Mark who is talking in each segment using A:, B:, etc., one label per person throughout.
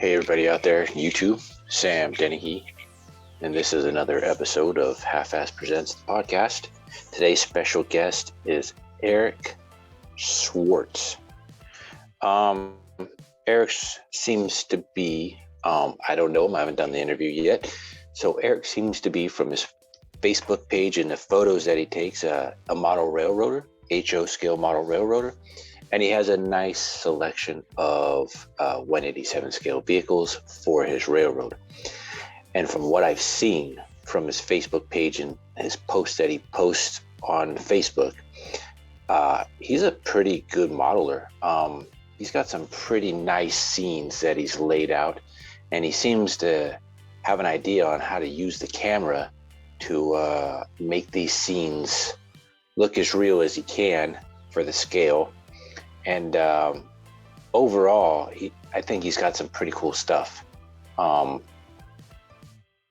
A: Hey everybody out there, YouTube, Sam Dennehy, and this is another episode of Halfass Presents the podcast. Today's special guest is Eric Schwartz. Eric seems to be, I don't know him, I haven't done the interview yet. So Eric seems to be, from his Facebook page and the photos that he takes, a model railroader, HO scale model railroader. And he has a nice selection of 187 scale vehicles for his railroad. And from what I've seen from his Facebook page and his posts that he posts on Facebook, he's a pretty good modeler. He's got some pretty nice scenes that he's laid out, and he seems to have an idea on how to use the camera to make these scenes look as real as he can for the scale. And overall, I think he's got some pretty cool stuff.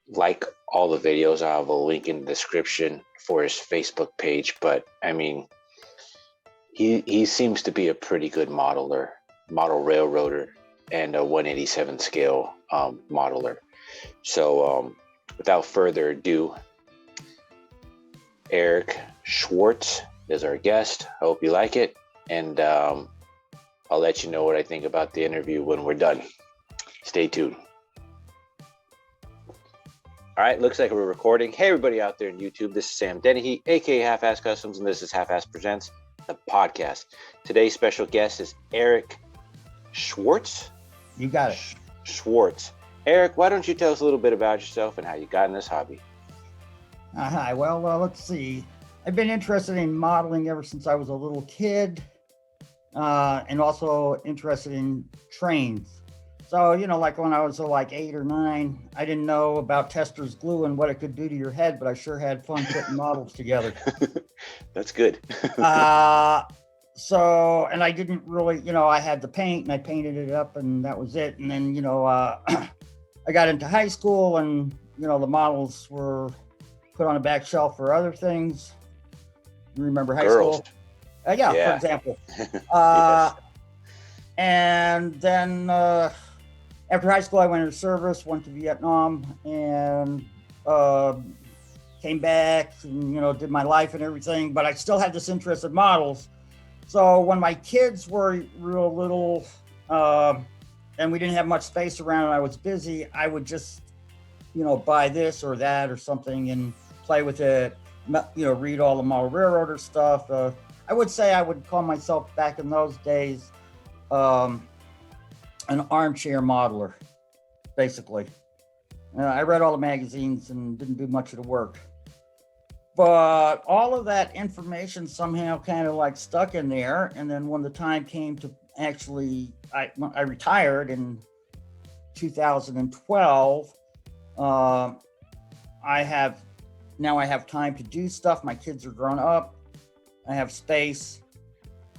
A: Like all the videos, I'll have a link in the description for his Facebook page. But I mean, he seems to be a pretty good modeler, model railroader, and a 187 scale modeler. So without further ado, Eric Schwartz is our guest. I hope you like it. And I'll let you know what I think about the interview when we're done. Stay tuned. All right, looks like we're recording. Hey, everybody out there in YouTube, this is Sam Dennehy, aka Halfass Customs, and this is Halfass Presents, the podcast. Today's special guest is Eric Schwartz.
B: You got it.
A: Schwartz. Eric, why don't you tell us a little bit about yourself and how you got in this hobby?
B: Hi. Well, let's see. I've been interested in modeling ever since I was a little kid, and also interested in trains. So, like when I was like 8 or 9, I didn't know about Testor's glue and what it could do to your head, but I sure had fun putting models together.
A: That's good.
B: So, and I didn't really, I had the paint and I painted it up and that was it. And then, I got into high school and, the models were put on a back shelf for other things. You remember high
A: Girls.
B: school? Yeah, for example.
A: Yes.
B: And then after high school, I went into service, went to Vietnam, and came back and, did my life and everything. But I still had this interest in models. So when my kids were real little and we didn't have much space around and I was busy, I would just, buy this or that or something and play with it. Read all the model railroader stuff. I would say I would call myself back in those days an armchair modeler, basically. I read all the magazines and didn't do much of the work. But all of that information somehow kind of like stuck in there. And then when the time came to actually, I retired in 2012, Now I have time to do stuff. My kids are grown up. I have space.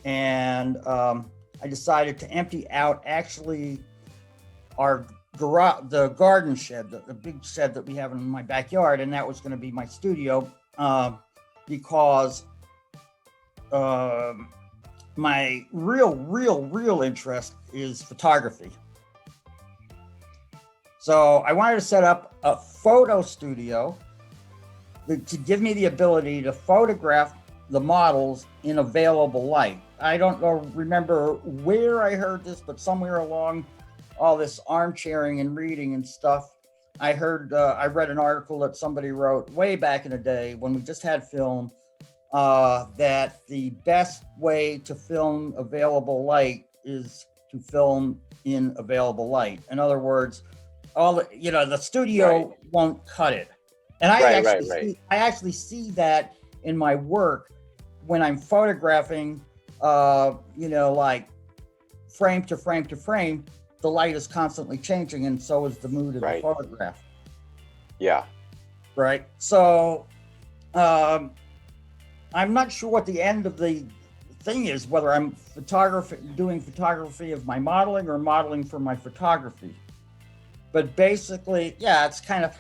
B: And I decided to empty out actually our garage, the garden shed, the big shed that we have in my backyard. And that was going to be my studio because my real interest is photography. So I wanted to set up a photo studio to give me the ability to photograph the models in available light. I don't remember where I heard this, but somewhere along all this armchairing and reading and stuff, I read an article that somebody wrote way back in the day when we just had film, that the best way to film available light is to film in available light. In other words, the studio won't cut it. And I actually see that in my work when I'm photographing, like frame to frame to frame, the light is constantly changing and so is the mood of the photograph.
A: Yeah.
B: Right. So I'm not sure what the end of the thing is, whether I'm doing photography of my modeling or modeling for my photography. But basically, yeah, it's kind of,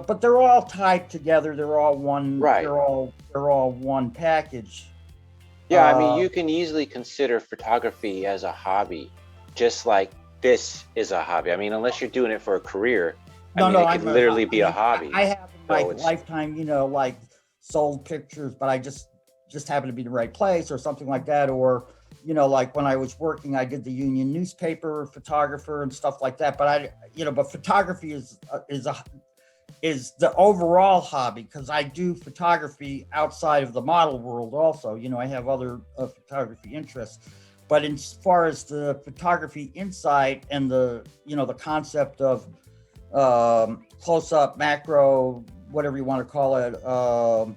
B: but they're all tied together. They're all one, they're all one package.
A: Yeah, I mean, you can easily consider photography as a hobby, just like this is a hobby. I mean, unless you're doing it for a career, I
B: No,
A: mean,
B: no,
A: it could
B: I'm not.
A: literally
B: I
A: be a
B: mean,
A: hobby.
B: I have in my
A: So it's
B: lifetime, like sold pictures, but I just happened to be in the right place or something like that. Or, like when I was working, I did the union newspaper photographer and stuff like that. But but photography is the overall hobby, because I do photography outside of the model world also. I have other photography interests. But as far as the photography inside and the concept of close-up, macro, whatever you want to call it,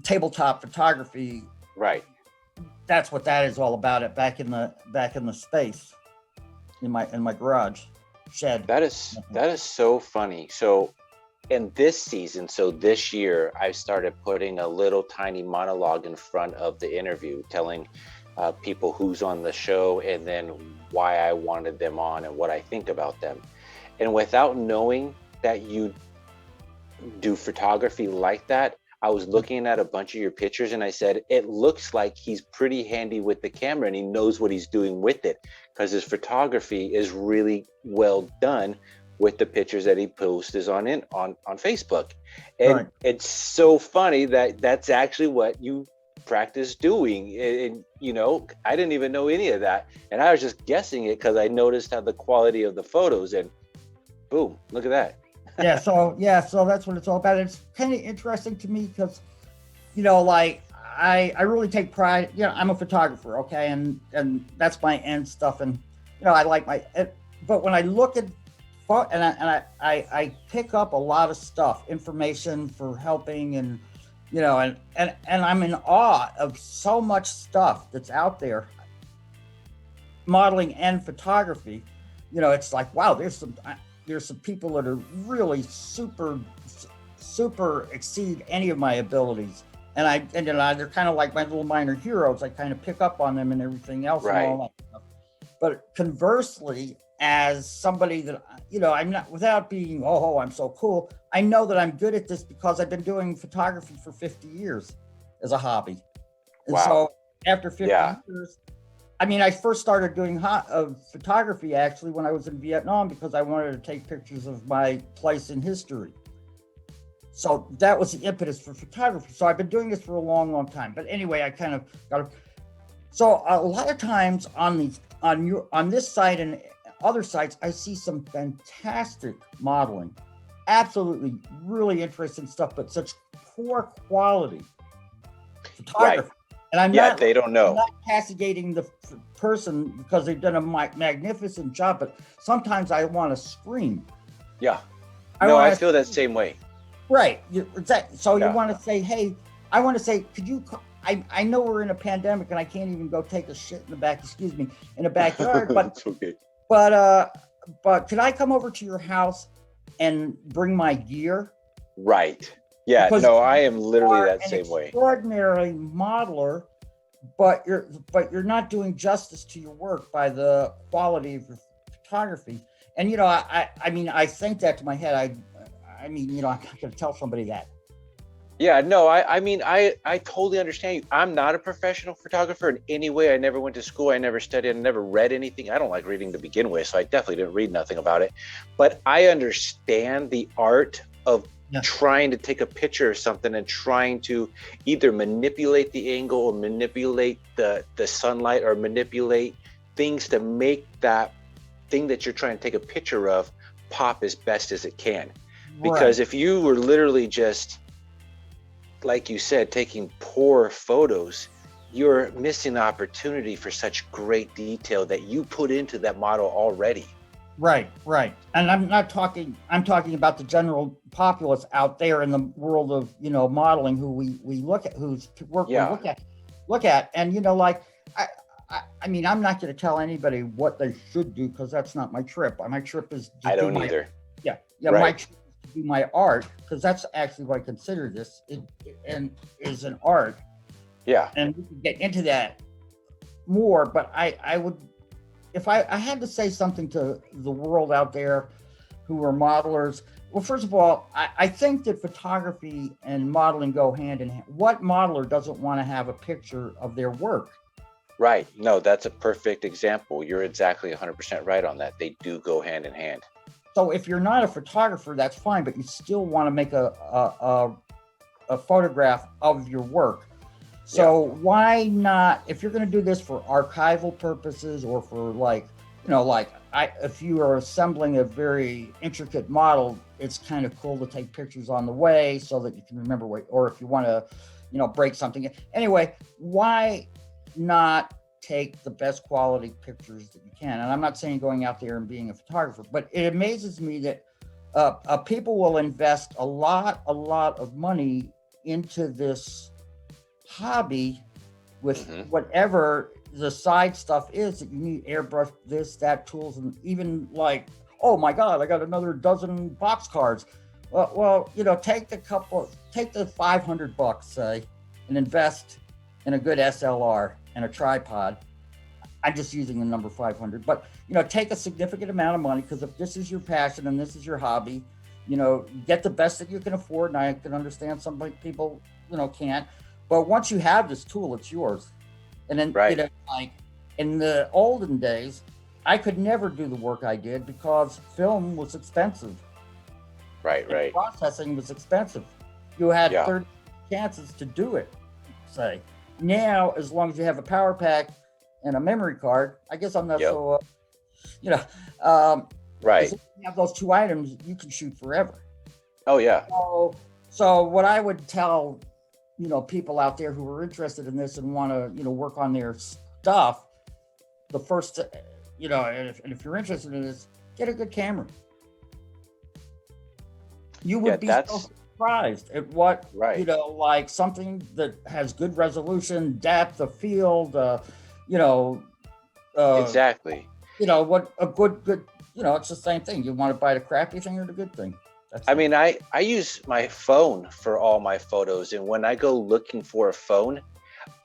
B: tabletop photography,
A: right.
B: that's what that is all about. It back in the space in my garage shed.
A: That is so funny. So in this season, so this year, I started putting a little tiny monologue in front of the interview, telling people who's on the show and then why I wanted them on and what I think about them. And without knowing that you do photography like that, I was looking at a bunch of your pictures and I said, it looks like he's pretty handy with the camera and he knows what he's doing with it, because his photography is really well done with the pictures that he posts on Facebook. And
B: Right.
A: It's so funny that that's actually what you practice doing. And I didn't even know any of that. And I was just guessing it because I noticed how the quality of the photos, and boom, look at that.
B: So that's what it's all about. It's kind of interesting to me because, like I really take pride. I'm a photographer, okay, and that's my end stuff, and I like but when I look at I pick up a lot of stuff, information for helping, and and I'm in awe of so much stuff that's out there, modeling and photography. It's like, wow, there's some people that are really super exceed any of my abilities, and they're kind of like my little minor heroes. I kind of pick up on them and everything else,
A: Right.
B: and all that stuff. But conversely, as somebody that I'm not, without being I'm so cool, I know that I'm good at this because I've been doing photography for 50 years as a hobby. And
A: Wow.
B: so after 50
A: Yeah.
B: years, I first started doing photography actually when I was in Vietnam, because I wanted to take pictures of my place in history. So that was the impetus for photography. So I've been doing this for a long, long time. But anyway, I kind of got. So a lot of times on this site and other sites, I see some fantastic modeling, absolutely really interesting stuff, but such poor quality photography.
A: Right.
B: And I'm
A: they don't know.
B: I'm not castigating the person because they've done a magnificent job, but sometimes I want to scream.
A: Yeah. I feel that same way.
B: Right. Exactly. So
A: Yeah.
B: you want to say, hey, I want to say, could you? I know we're in a pandemic and I can't even go take a shit in the backyard, but
A: It's okay.
B: but could I come over to your house and bring my gear?
A: Right. Yeah.
B: Because
A: I am literally that
B: an
A: same way.
B: Extraordinary modeler, but you're not doing justice to your work by the quality of your photography. And I think that to my head. I'm not going to tell somebody that.
A: Yeah, no, I totally understand you. I'm not a professional photographer in any way. I never went to school. I never studied. I never read anything. I don't like reading to begin with, so I definitely didn't read nothing about it. But I understand the art of trying to take a picture of something and trying to either manipulate the angle or manipulate the sunlight or manipulate things to make that thing that you're trying to take a picture of pop as best as it can. Because if you were literally just, like you said, taking poor photos, you're missing the opportunity for such great detail that you put into that model already.
B: Right. And I'm talking about the general populace out there in the world of, modeling, who we look at, whose work we look at. And, I'm not going to tell anybody what they should do, because that's not my trip. My trip is
A: I don't either.
B: Yeah.
A: Right.
B: My trip is to do my art, because that's actually what I consider this, and is an art.
A: Yeah.
B: And we can get into that more, but I would, if I had to say something to the world out there who are modelers, well, first of all, I think that photography and modeling go hand in hand. What modeler doesn't want to have a picture of their work?
A: Right. No, that's a perfect example. You're exactly 100% right on that. They do go hand in hand.
B: So if you're not a photographer, that's fine, but you still want to make a photograph of your work. So why not, if you're going to do this for archival purposes or for if you are assembling a very intricate model, it's kind of cool to take pictures on the way so that you can remember or if you want to, break something. Anyway, why not take the best quality pictures that you can? And I'm not saying going out there and being a photographer, but it amazes me that people will invest a lot of money into this hobby with whatever the side stuff is that you need, airbrush, this, that, tools, and even oh my God, I got another dozen box cards. Well, take the $500, say, and invest in a good SLR and a tripod. I'm just using the number 500, but take a significant amount of money, because if this is your passion and this is your hobby, get the best that you can afford. And I can understand some people, can't. But once you have this tool, it's yours. And then, in the olden days, I could never do the work I did because film was expensive.
A: Right.
B: Processing was expensive. You had 30 chances to do it, say. Now, as long as you have a power pack and a memory card, I guess I'm not so,
A: right.
B: If you have those two items, you can shoot forever.
A: Oh, yeah.
B: So what I would tell people out there who are interested in this and want to, work on their stuff, the first, and if you're interested in this, get a good camera. You would be so surprised at what, something that has good resolution, depth of field,
A: exactly.
B: What a good, it's the same thing. You want to buy the crappy thing or the good thing?
A: I use my phone for all my photos, and when I go looking for a phone,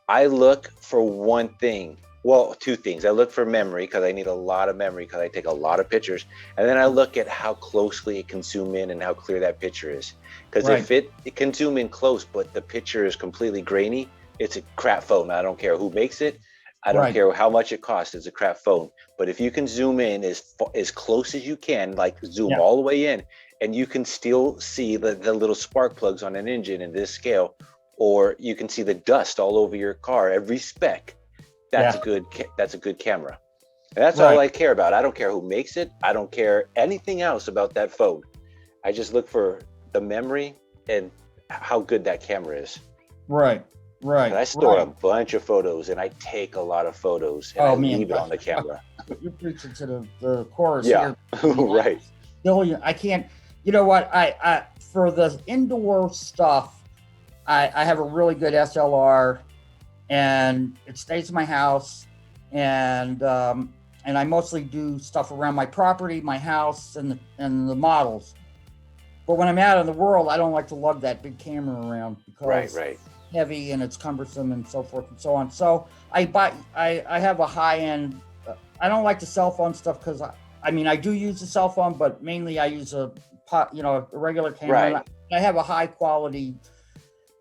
A: I look for one thing. Well, two things. I look for memory, because I need a lot of memory because I take a lot of pictures, and then I look at how closely it can zoom in and how clear that picture is. Because if it can zoom in close, but the picture is completely grainy, it's a crap phone. I don't care who makes it. I don't care how much it costs. It's a crap phone. But if you can zoom in as close as you can, zoom all the way in, and you can still see the little spark plugs on an engine in this scale, or you can see the dust all over your car, every speck. That's a good camera. And that's all I care about. I don't care who makes it. I don't care anything else about that phone. I just look for the memory and how good that camera is.
B: Right.
A: And I store a bunch of photos, and I take a lot lot and leave it on the camera.
B: You're preaching to the chorus.
A: Yeah,
B: here.
A: Right.
B: I can't. You know what? I for the indoor stuff, I have a really good SLR, and it stays in my house, and I mostly do stuff around my property, my house, and the models. But when I'm out in the world, I don't like to lug that big camera around because it's heavy and it's cumbersome and so forth and so on. So I have a high end. I don't like the cell phone stuff because I do use the cell phone, but mainly I use a regular camera. I have a high quality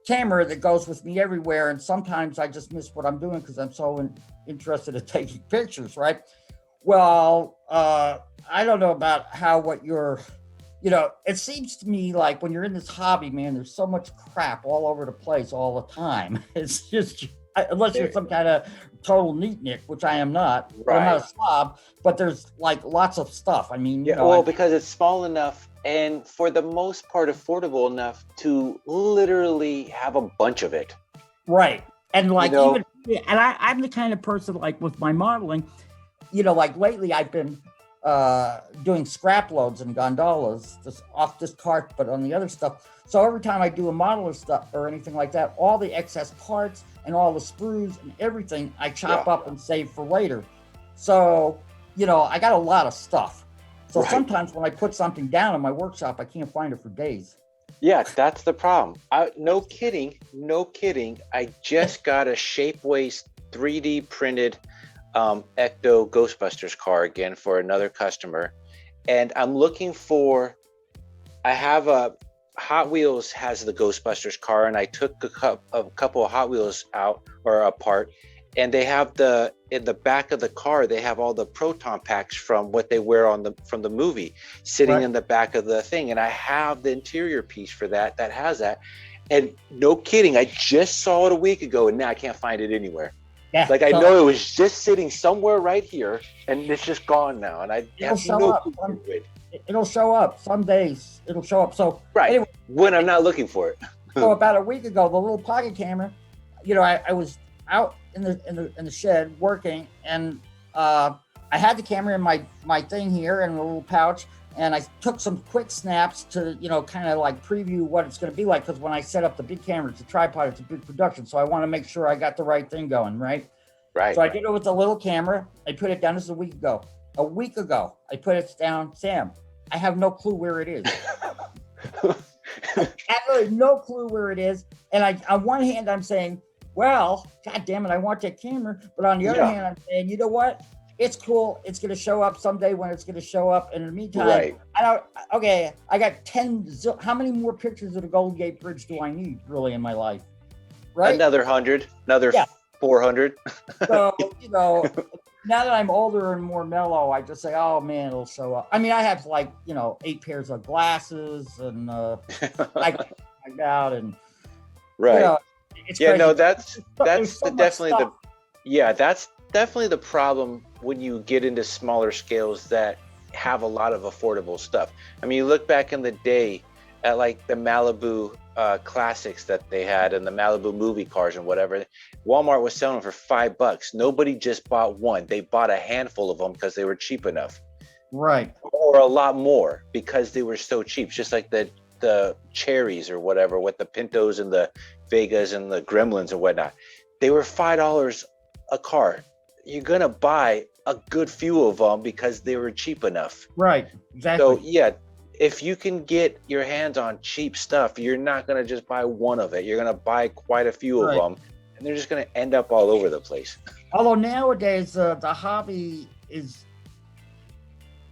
B: camera that goes with me everywhere, and sometimes I just miss what I'm doing because I'm so interested in taking pictures, right? Well, I don't know about what you're, it seems to me like when you're in this hobby, man, there's so much crap all over the place all the time. It's just, unless you're some kind of total neatnik, which I am not. I'm not a slob, but there's lots of stuff. Because
A: it's small enough and for the most part affordable enough to literally have a bunch of it.
B: Right. And even, and I'm the kind of person with my modeling, lately I've been doing scrap loads and gondolas off this cart, but on the other stuff. So every time I do a model or stuff or anything like that, all the excess parts and all the sprues and everything, I chop up and save for later. So, I got a lot of stuff. So sometimes when I put something down in my workshop, I can't find it for days.
A: Yeah, that's the problem. No kidding. I just got a Shapeways 3D printed Ecto Ghostbusters car again for another customer. And I'm looking for, I have a Hot Wheels has the Ghostbusters car, and I took a couple of Hot Wheels out or apart, and they have in the back of the car, they have all the proton packs from what they wear from the movie sitting
B: Right.
A: in the back of the thing. And I have the interior piece for that has that. And no kidding, I just saw it a week ago, and now I can't find it anywhere.
B: Yeah.
A: Like, I know it was just sitting somewhere right here, and it's just gone now. And I
B: It'll
A: have
B: show
A: no
B: up.
A: clue where it went.
B: It'll show up some days. It'll show up. So
A: Right.
B: anyway,
A: When I'm not looking for it.
B: so about a week ago, the little pocket camera, you know, I was out in the shed working, and I had the camera in my thing here in a little pouch, and I took some quick snaps to, you know, kind of like preview what it's going to be like, because when I set up the big camera, it's a tripod, it's a big production, so I want to make sure I got the right thing going, right?
A: Right.
B: So I did it with the little camera. I put it down. This is a week ago. A week ago, I put it down. Sam, I have no clue where it is. Absolutely no clue where it is. And on one hand, I'm saying, well, God damn it, I want that camera. But on the other hand, I'm saying, you know what? It's cool. It's going to show up someday when it's going to show up. And in the meantime, I got 10. How many more pictures of the Golden Gate Bridge do I need really in my life? Right?
A: Another 100, another 400.
B: So, you know, now that I'm older and more mellow, I just say, oh man, it'll show up. I mean, I have like, you know, 8 pairs of glasses and like that, and
A: right.
B: You know, it's
A: yeah,
B: crazy.
A: no, that's
B: so
A: definitely that's definitely the problem when you get into smaller scales that have a lot of affordable stuff. I mean, you look back in the day at like the Malibu classics that they had and the Malibu movie cars and whatever. Walmart was selling them for $5. Nobody just bought one. They bought a handful of them because they were cheap enough.
B: Right.
A: Or a lot more because they were so cheap. Just like the cherries or whatever with the Pintos and the Vegas and the Gremlins and whatnot. They were $5 a car. You're gonna buy a good few of them because they were cheap enough.
B: Right. Exactly.
A: So yeah, if you can get your hands on cheap stuff, you're not gonna just buy one of it. You're gonna buy quite a few of them, and they're just gonna end up all over the place.
B: Although nowadays the hobby is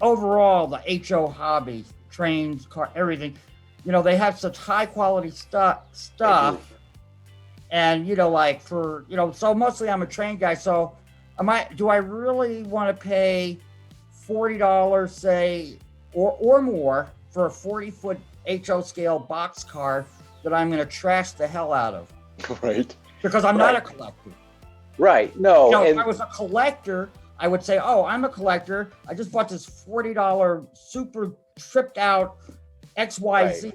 B: overall the HO hobby, trains, car, everything. You know, they have such high quality stuff. And, you know, like for, you know, so mostly I'm a train guy. So do I really want to pay $40, say, or more for a 40-foot HO scale box car that I'm going to trash the hell out of?
A: Right.
B: Because I'm not a collector.
A: Right. No.
B: You know, if I was a collector, I would say, oh, I'm a collector. I just bought this $40 super tripped out XYZ. Right.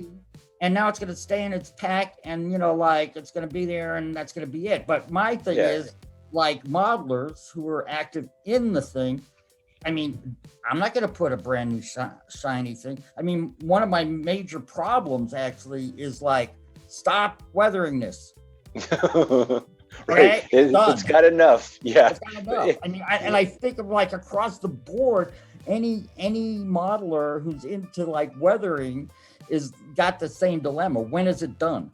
B: And now it's going to stay in its pack, and, you know, like it's going to be there, and that's going to be it. But my thing is, like modelers who are active in the thing, I mean, I'm not going to put a brand new shiny thing. I mean, one of my major problems actually is like, stop weathering this.
A: Right. It's got enough. Yeah.
B: It's got enough. I mean, I think of like across the board, any modeler who's into like weathering is got the same dilemma. When is it done?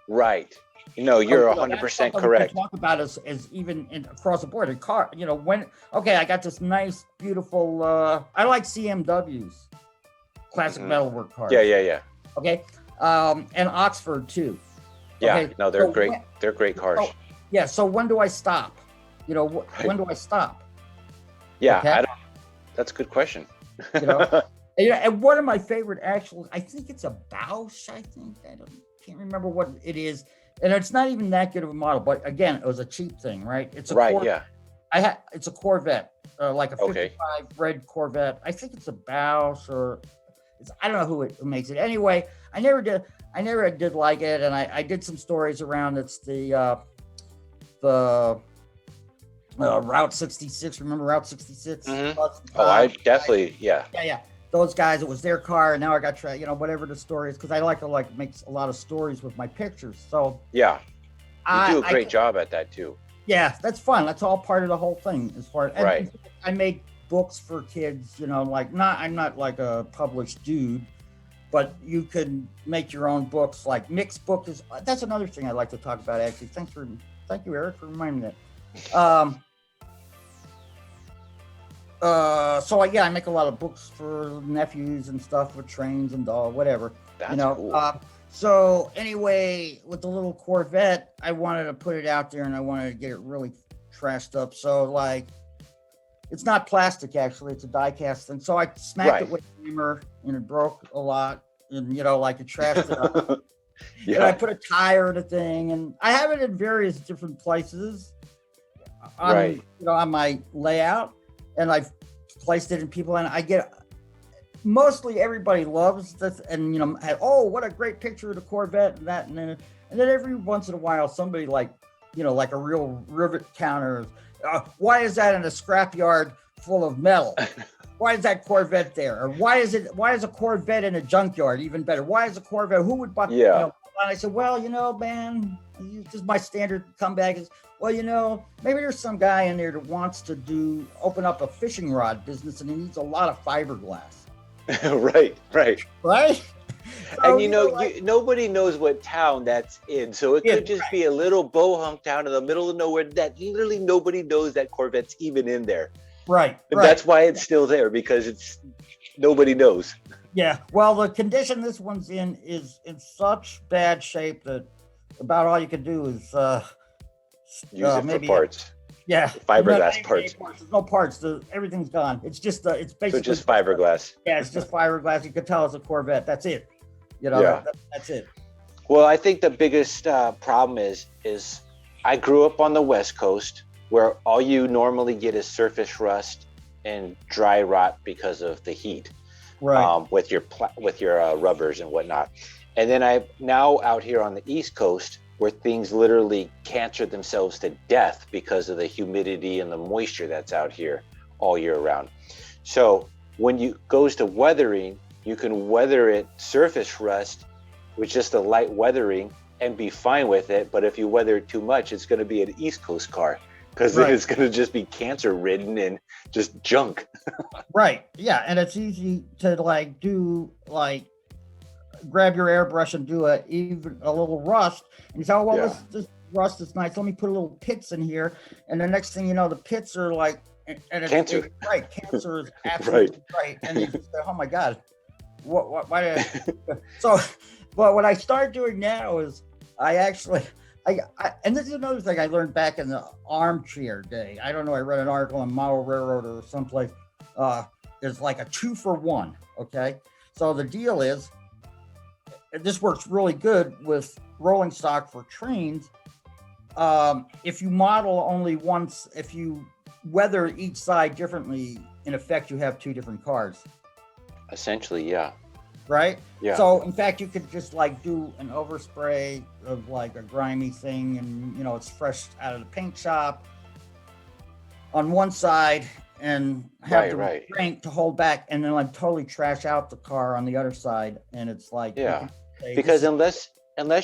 B: Right.
A: No, you're 100% correct.
B: We talk about as even across the board. A car, you know, I got this nice, beautiful, I like CMWs, classic metalwork cars.
A: Yeah.
B: Okay. And Oxford too.
A: Yeah,
B: okay?
A: no, they're great. They're great cars.
B: So when do I stop? You know, when do I stop?
A: Yeah, okay? That's a good question.
B: You know? And one of my favorite actual, I think it's a Bausch, I can't remember what it is. And it's not even that good of a model, but again, it was a cheap thing, right? It's a it's a Corvette, like a 55 red Corvette. I think it's a Bausch I don't know who makes it. Anyway, I never did like it, and I did some stories around. It's the Route 66. Remember Route 66?
A: Mm-hmm. I definitely, yeah.
B: Those guys, it was their car, and now I got whatever the story is, because I like to make a lot of stories with my pictures. So
A: yeah, you do a great job at that too.
B: Yeah, that's fun. That's all part of the whole thing.
A: Right.
B: I make books for kids. You know, I'm not like a published dude, but you can make your own books. Like mixed book that's another thing I like to talk about. Actually, thank you, Eric, for reminding me that. I make a lot of books for nephews and stuff with trains and whatever.
A: That's cool.
B: So anyway, with the little Corvette, I wanted to put it out there, and I wanted to get it really trashed up. So like, it's not plastic actually; it's a die cast. And so I smacked it with a hammer, and it broke a lot. And like it trashed it up.
A: Yeah.
B: And I put a tire in the thing, and I have it in various different places on
A: Right.
B: on my layout, and I've placed it in people, and I get mostly everybody loves this, and oh, what a great picture of the Corvette and that, and then every once in a while somebody like like a real rivet counter. Why is that in a scrapyard full of metal? Why is that Corvette there? Or why is a Corvette in a junkyard? Even better. Why is a Corvette? Who would buy?
A: Yeah.
B: And I said, well, man, just my standard comeback is, well, maybe there's some guy in there that wants to open up a fishing rod business, and he needs a lot of fiberglass.
A: Right.
B: Right. So,
A: And nobody knows what town that's in, so it could just be a little bohunk town in the middle of nowhere that literally nobody knows that Corvette's even in there.
B: Right.
A: And that's why it's still there, because nobody knows.
B: Yeah. Well, the condition this one's in is in such bad shape that about all you can do is
A: Use it
B: maybe
A: for parts.
B: Yeah.
A: Fiberglass parts.
B: There's no parts. Everything's gone. It's just it's basically
A: So just fiberglass.
B: Yeah, it's just fiberglass. You could tell it's a Corvette. That's it.
A: Yeah.
B: That's it.
A: Well, I think the biggest problem is I grew up on the West Coast, where all you normally get is surface rust and dry rot because of the heat,
B: right?
A: With your rubbers and whatnot. And then I'm now out here on the East Coast, where things literally cancer themselves to death because of the humidity and the moisture that's out here all year round. So when you goes to weathering, you can weather it surface rust with just a light weathering and be fine with it. But if you weather it too much, it's going to be an East Coast car, because then it's going to just be cancer ridden and just junk.
B: Right. Yeah. And it's easy to grab your airbrush and do a little rust, and you say, oh, well, this rust is nice. Let me put a little pits in here. And the next thing you know, the pits are like, and it's
A: cancer.
B: Right. Cancer is absolutely right. And you say, oh my God, why did I? So, but what I start doing now is I actually, and this is another thing I learned back in the armchair day. I don't know. I read an article on Model Railroad or someplace. There's like a 2-for-1. Okay. So the deal is, this works really good with rolling stock for trains. If you model only once, if you weather each side differently, in effect, you have two different cars.
A: Essentially, yeah.
B: Right?
A: Yeah.
B: So, in fact, you could just do an overspray of like a grimy thing, and it's fresh out of the paint shop on one side, and have the crank to hold back, and then totally trash out the car on the other side, and it's like
A: because unless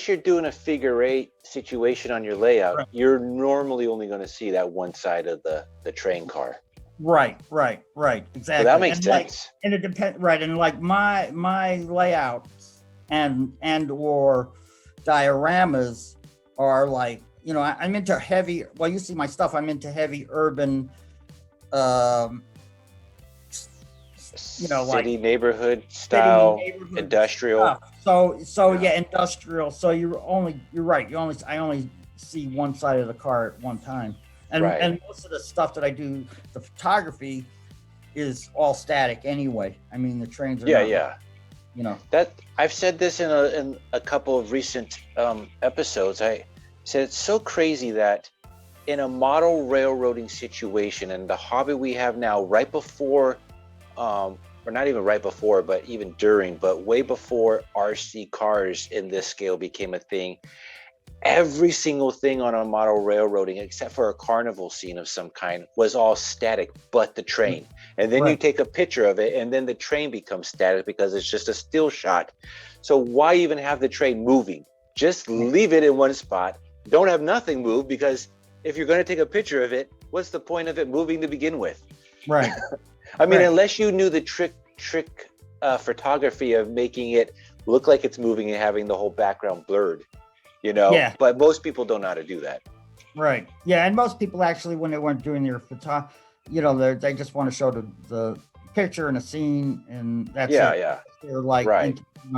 A: you're doing a figure eight situation on your layout, you're normally only going to see that one side of the train car.
B: Right, exactly.
A: So that makes sense.
B: And it depends, right? And like my layouts and or dioramas are like, I'm into heavy. Well, you see my stuff. I'm into heavy urban,
A: city neighborhood style, industrial.
B: So yeah, industrial. So you're right. I only see one side of the car at one time. And most of the stuff that I do, the photography, is all static anyway. I mean, the trains are
A: that I've said this in a couple of recent episodes. I said it's so crazy that in a model railroading situation and the hobby we have now, right before, or not even right before, but even during, but way before RC cars in this scale became a thing, every single thing on a model railroading, except for a carnival scene of some kind, was all static but the train. And then you take a picture of it, and then the train becomes static because it's just a still shot. So why even have the train moving? Just leave it in one spot. Don't have nothing move, because if you're going to take a picture of it, what's the point of it moving to begin with?
B: Right.
A: I mean, unless you knew the trick photography of making it look like it's moving and having the whole background blurred. But most people don't know how to do that.
B: Right. Yeah. And most people actually, when they weren't doing their photo, they just want to show the picture and a scene, and that's it.
A: Yeah.
B: They're like,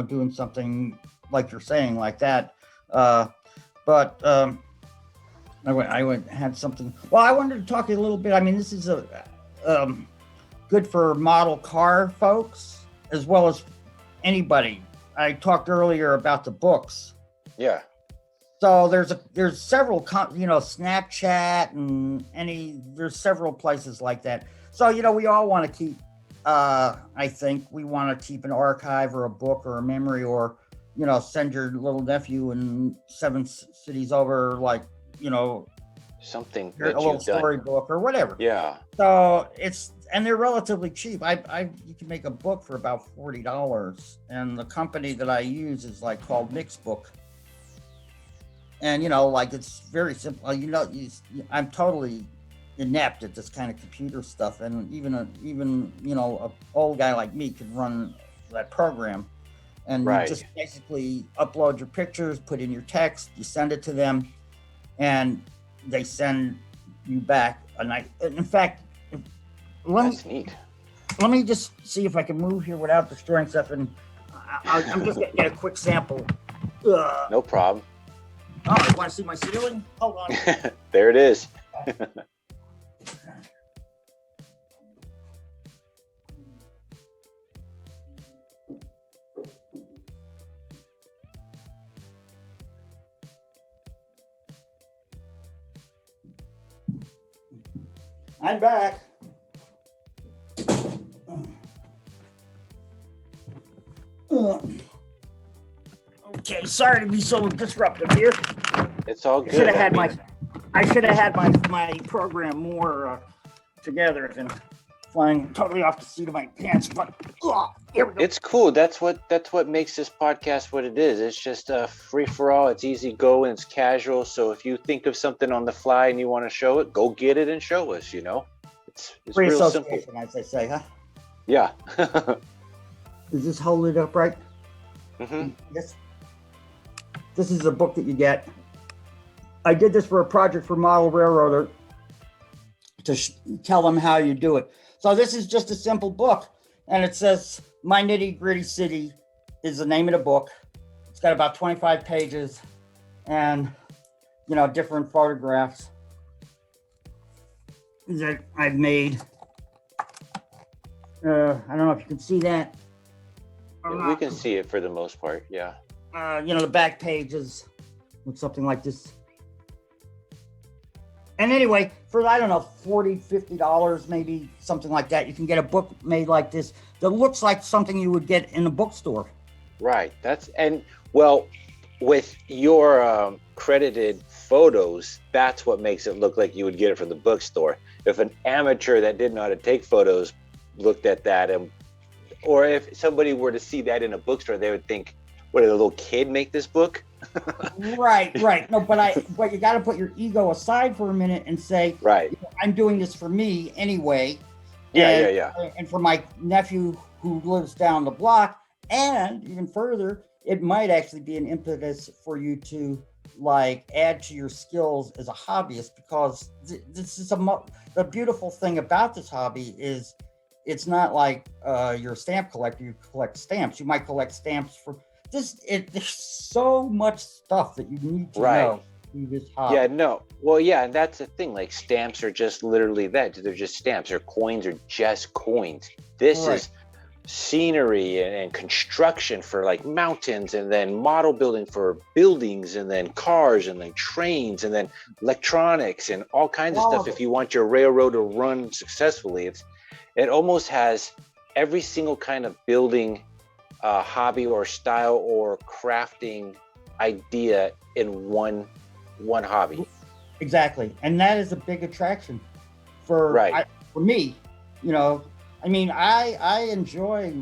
B: doing something like you're saying like that. But had something. Well, I wanted to talk a little bit. I mean, this is good for model car folks as well as anybody. I talked earlier about the books.
A: Yeah.
B: So there's several, Snapchat and there's several places like that. So, we all want to keep, I think we want to keep an archive or a book or a memory, or, send your little nephew in 7 cities over, like,
A: Something
B: a
A: that
B: little
A: you've done.
B: storybook or whatever.
A: Yeah.
B: So and they're relatively cheap. You can make a book for about $40, and the company that I use is like called Mixbook. And like it's very simple. I'm totally inept at this kind of computer stuff, and even a old guy like me can run that program. And
A: Right.
B: you just basically upload your pictures, put in your text, you send it to them, and they send you back a night. In fact,
A: That's neat.
B: let me just see if I can move here without destroying stuff, and I'm just gonna get a quick sample.
A: No problem.
B: Oh, you want to see my ceiling? Hold on.
A: There it is.
B: I'm back. Okay, sorry to be so disruptive here.
A: It's all
B: I
A: good.
B: should have had my program more together than flying totally off the seat of my pants. But here we go.
A: It's cool. That's what makes this podcast what it is. It's just free for all. It's easy going. It's casual. So if you think of something on the fly and you want to show it, go get it and show us. It's
B: Free
A: real simple.
B: association, as they say, huh?
A: Yeah.
B: Does this hold it up right?
A: Mm-hmm.
B: This is a book that you get. I did this for a project for Model Railroader to tell them how you do it. So this is just a simple book, and it says "My Nitty Gritty City" is the name of the book. It's got about 25 pages, and different photographs that I've made. I don't know if you can see that.
A: We can see it for the most part. Yeah.
B: The back pages with something like this. And anyway, for, I don't know, $40, $50, maybe something like that, you can get a book made like this that looks like something you would get in a bookstore.
A: Right. With your credited photos, that's what makes it look like you would get it from the bookstore. If an amateur that didn't know how to take photos looked at that, or if somebody were to see that in a bookstore, they would think, what, did a little kid make this book?
B: Right. No, but you got to put your ego aside for a minute and say,
A: right,
B: I'm doing this for me anyway.
A: Yeah.
B: And for my nephew who lives down the block, and even further, it might actually be an impetus for you to add to your skills as a hobbyist, because this is the beautiful thing about this hobby is it's not like you're a stamp collector. You collect stamps. You might collect stamps for this. There's so much stuff that you need to know through this hobby.
A: Yeah, no. Well, yeah, and that's the thing. Like, stamps are just literally that. They're just stamps. Or coins are just coins. This is scenery and construction for mountains, and then model building for buildings, and then cars, and then trains, and then electronics, and all kinds of stuff. If you want your railroad to run successfully, it almost has every single kind of building hobby or style or crafting idea in one hobby.
B: Exactly. And that is a big attraction for me. I enjoy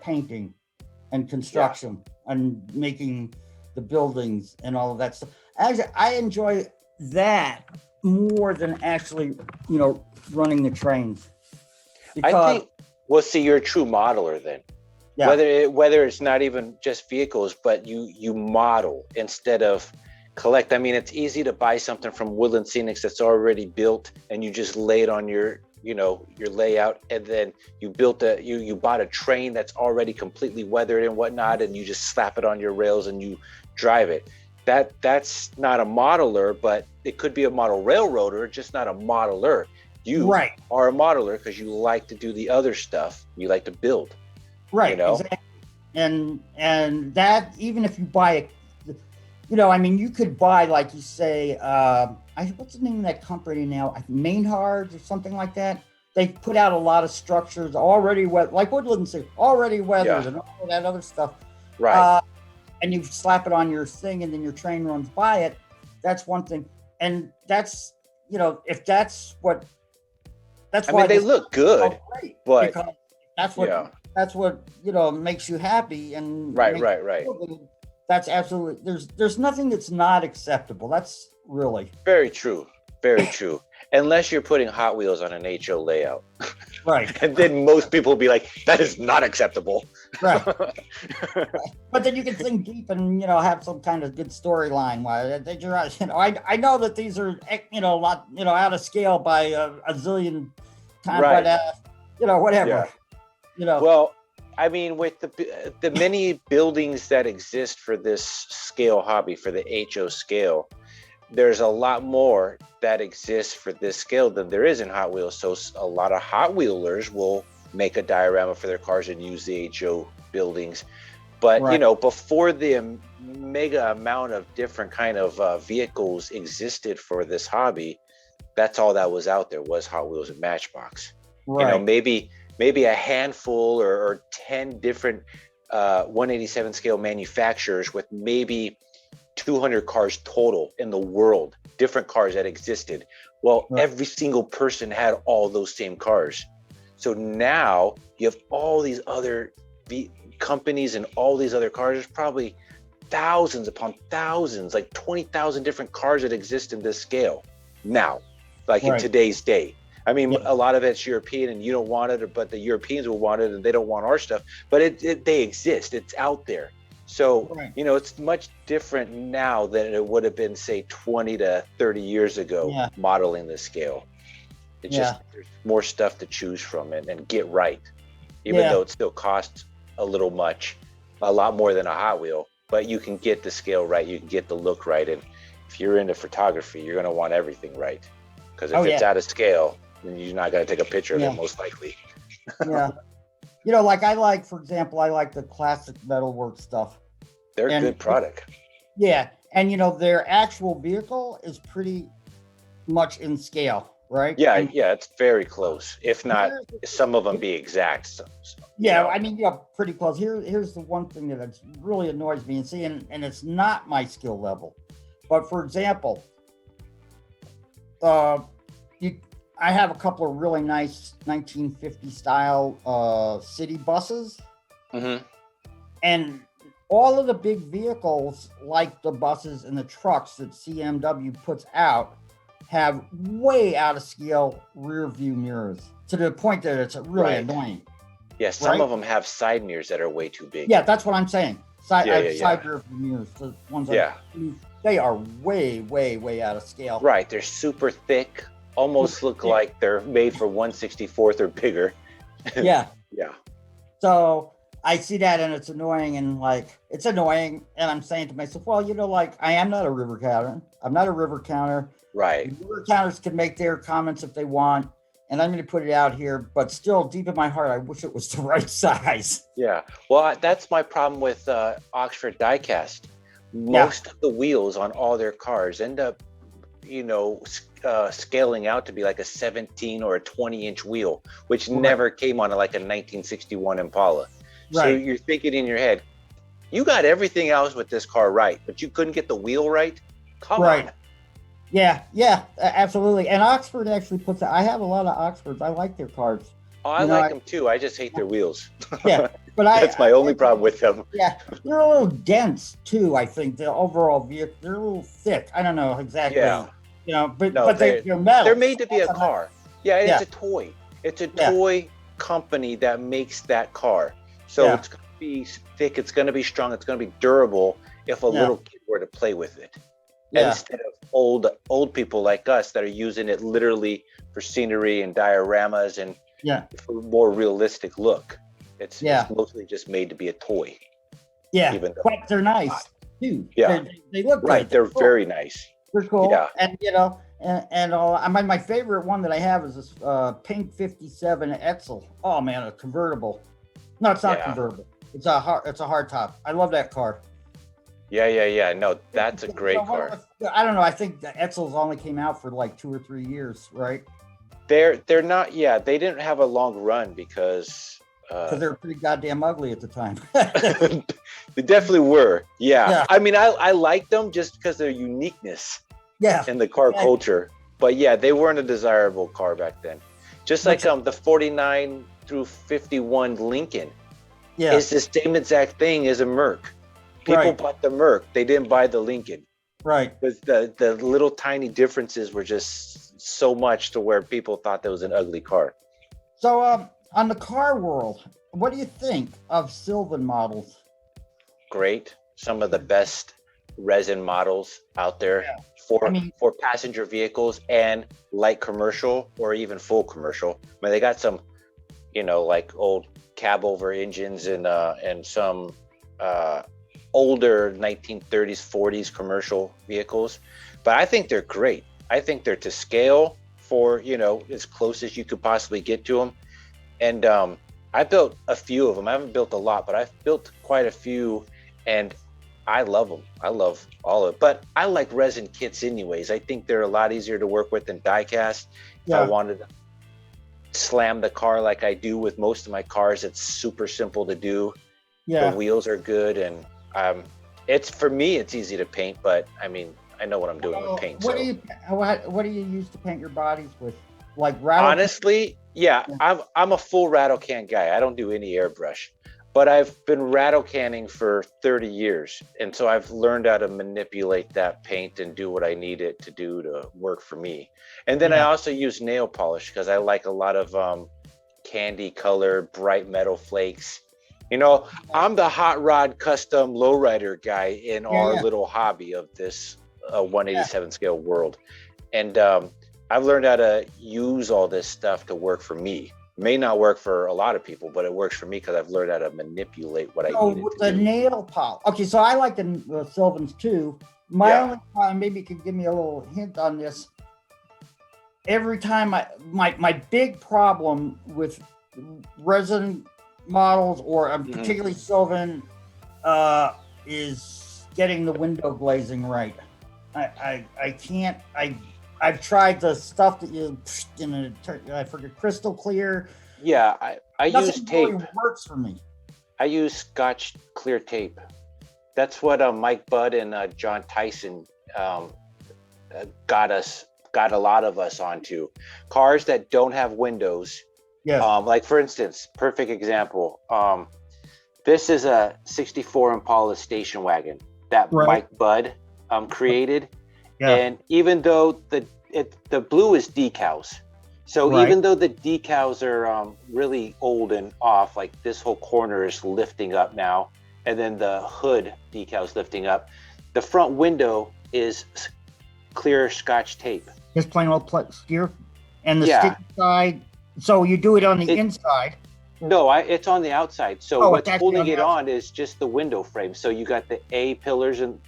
B: painting and construction and making the buildings and all of that stuff. Actually, I enjoy that more than actually running the trains.
A: Because, I think, well, see, you're a true modeler then. Yeah. Whether it's not even just vehicles, but you model instead of collect. I mean, it's easy to buy something from Woodland Scenics that's already built, and you just lay it on your layout, and then you bought a train that's already completely weathered and whatnot, and you just slap it on your rails and you drive it. that's not a modeler, but it could be a model railroader, just not a modeler. You
B: Right.
A: are a modeler because you like to do the other stuff. You like to build.
B: Right.
A: You know?
B: Exactly. And that, even if you buy it, you know, I mean, you could buy, like you say, what's the name of that company now? Maynard or something like that. They put out a lot of structures already, like Woodland say, already weathered, and all that other stuff.
A: Right.
B: And you slap it on your thing, and then your train runs by it. That's one thing, and that's, you know, if that's what. That's
A: I
B: why
A: mean, they look good,
B: great,
A: but
B: because that's what, you know, makes you happy, and
A: right.
B: That's absolutely, there's nothing that's not acceptable. That's really
A: Very true. Very true. Unless you're putting Hot Wheels on an HO layout.
B: right.
A: And then most people will be like, that is not acceptable.
B: Right. But then you can think deep and, you know, have some kind of good storyline. You know, I know that these are, you know, a lot, you know, out of scale by a zillion times,
A: Right.
B: but you know, whatever.
A: Yeah.
B: You know.
A: Well, I mean, with the many buildings that exist for this scale hobby, for the HO scale, there's a lot more that exists for this scale than there is in Hot Wheels. So a lot of Hot Wheelers will make a diorama for their cars and use the HO buildings. But,
B: Right.
A: you know, before the mega amount of different kind of vehicles existed for this hobby, that's all that was out there was Hot Wheels and Matchbox.
B: Right.
A: You know, maybe a handful or 10 different 187 scale manufacturers with maybe 200 cars total in the world, different cars that existed. Well,
B: Right.
A: every single person had all those same cars. So now you have all these other companies and all these other cars. There's probably thousands upon thousands, like 20,000 different cars that exist in this scale now, like in
B: Right.
A: today's day. I mean,
B: Yeah.
A: a lot of it's European and you don't want it, but the Europeans will want it and they don't want our stuff, but they exist, it's out there. So,
B: Right.
A: you know, it's much different now than it would have been, say, 20 to 30 years ago,
B: Yeah.
A: modeling this scale. It's
B: Yeah.
A: just, there's more stuff to choose from and get right, even
B: Yeah.
A: though it still costs a lot more than a Hot Wheel, but you can get the scale right, you can get the look right. And if you're into photography, you're going to want everything right. Because if it's out of scale, then you're not going to take a picture of it, most likely.
B: Yeah. You know, like, for example, I like the classic metalwork stuff.
A: They're a good product.
B: Yeah. And, you know, their actual vehicle is pretty much in scale, right?
A: Yeah,
B: And
A: it's very close. If not, some of them be exact. So,
B: yeah,
A: you know.
B: I mean, yeah, pretty close. Here's the one thing that really annoys me, and it's not my skill level. But for example, I have a couple of really nice 1950 style city buses.
A: Mm-hmm.
B: And all of the big vehicles, like the buses and the trucks that CMW puts out, have way out of scale rear view mirrors to the point that it's really annoying.
A: Yeah, some of them have side mirrors that are way too big.
B: Yeah, that's what I'm saying. Side rear view mirrors. The ones they are way, way, way out of scale.
A: Right, they're super thick, almost look like they're made for 1/64 or bigger.
B: Yeah.
A: Yeah.
B: So I see that and it's annoying, and I'm saying to myself, well, you know, like, I am not a river counter. I'm not a river counter.
A: Right.
B: River counters can make their comments if they want, and I'm going to put it out here, but still deep in my heart, I wish it was the right size.
A: Yeah. Well, that's my problem with Oxford Diecast. Most of the wheels on all their cars end up, you know, scaling out to be like a 17 or a 20-inch wheel, which never came on like a 1961 Impala.
B: Right.
A: So you're thinking in your head, you got everything else with this car right, but you couldn't get the wheel right? Come on.
B: Yeah, absolutely. And Oxford actually puts I have a lot of Oxfords. I like their cars.
A: Oh, I like them too. I just hate their wheels.
B: Yeah, but
A: that's my only problem with them.
B: Yeah, they're a little dense too. I think the overall vehicle, they're a little thick. I don't know exactly.
A: Yeah.
B: You know, but they're metal.
A: They're made to be a car. Yeah, it's a toy. It's a toy company that makes that car. So it's going to be thick. It's going to be strong. It's going to be durable if a little kid were to play with it. Instead of old people like us that are using it literally for scenery and dioramas and for a more realistic look. It's mostly just made to be a toy.
B: Yeah, but they're nice. too.
A: Yeah.
B: They look
A: Right.
B: good.
A: They're
B: Cool.
A: very nice.
B: They're cool.
A: Yeah.
B: And I mean, my favorite one that I have is this pink 57 Etzel. Oh man, a convertible. No, it's not
A: Yeah.
B: convertible. It's a hard top. I love that car.
A: Yeah. No, that's a great car.
B: I don't know. I think the Etzels only came out for like 2 or 3 years, right?
A: They're not. Yeah, they didn't have a long run because
B: Because they were pretty goddamn ugly at the time.
A: they definitely were. Yeah.
B: Yeah.
A: I mean, I like them just because their uniqueness
B: Yeah.
A: in the car culture. But yeah, they weren't a desirable car back then. Just like the 49 through 51 Lincoln is the same exact thing as a Merc. People bought the Merc. They didn't buy the Lincoln.
B: Right.
A: But the little tiny differences were just so much to where people thought that was an ugly car.
B: So on the car world, what do you think of Sylvan models?
A: Great. Some of the best resin models out there for passenger vehicles and light commercial or even full commercial. I mean, they got some, like old cab over engines and some older 1930s, 40s commercial vehicles. But I think they're great. I think they're to scale for, as close as you could possibly get to them. And I built a few of them. I haven't built a lot, but I've built quite a few, and I love them. I love all of it. But I like resin kits anyways. I think they're a lot easier to work with than die cast. If I wanted to slam the car like I do with most of my cars, it's super simple to do. The wheels are good, and it's, for me, it's easy to paint, but I mean, I know what I'm doing with paint.
B: What do you use to paint your bodies with? Like rattle?
A: Honestly, I'm a full rattle can guy. I don't do any airbrush, but I've been rattle canning for 30 years. And so I've learned how to manipulate that paint and do what I need it to do to work for me. And then I also use nail polish because I like a lot of candy color, bright metal flakes. I'm the hot rod custom lowrider guy in our little hobby of this 187 scale world. And I've learned how to use all this stuff to work for me. It may not work for a lot of people, but it works for me because I've learned how to manipulate what I need to do.
B: Nail polish. Okay, so I like the Sylvans too. My only problem, maybe you could give me a little hint on this. Every time my big problem with resin models or particularly Sylvan is getting the window glazing right. I can't. I've tried the stuff that I forget, crystal clear.
A: Yeah, I use tape.
B: Really works for me.
A: I use Scotch clear tape. That's what Mike Budd and John Tyson got a lot of us onto. Cars that don't have windows. Yeah. Like for instance, perfect example. This is a '64 Impala station wagon that Mike Budd created. Yeah. And even though the blue is decals, so even though the decals are really old and off, like this whole corner is lifting up now, and then the hood decals lifting up, the front window is clear Scotch tape.
B: Just plain old clear, and the sticky side. So you do it on the inside.
A: No, it's on the outside. So what's holding it on is just the window frame. So you got the A pillars and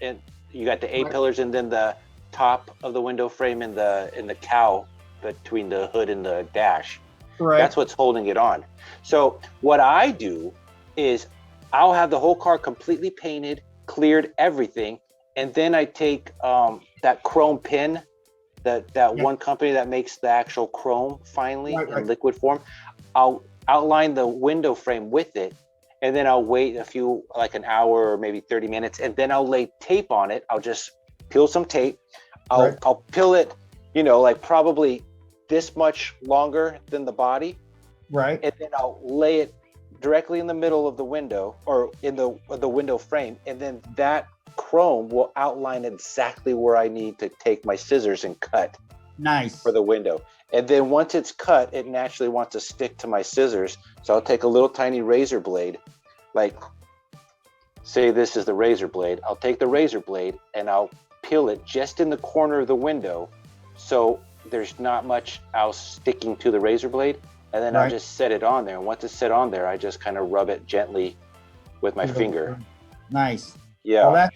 A: you got the A pillars, and then the top of the window frame and the cowl between the hood and the dash. Right. That's what's holding it on. So what I do is I'll have the whole car completely painted, cleared, everything, and then I take that chrome pin, that one company that makes the actual chrome finally in liquid form. I'll outline the window frame with it, and then I'll wait like an hour or maybe 30 minutes, and then I'll lay tape on it. I'll just peel some tape. I'll peel it, like probably this much longer than the body. Right. And then I'll lay it directly in the middle of the window or in the window frame. And then that chrome will outline exactly where I need to take my scissors and cut. Nice. For the window. And then once it's cut, it naturally wants to stick to my scissors. So I'll take a little tiny razor blade, like say this is the razor blade. I'll take the razor blade and I'll peel it just in the corner of the window, so there's not much else sticking to the razor blade, and then I'll just set it on there. And once it's set on there, I just kind of rub it gently with my finger. Nice. Yeah. Well,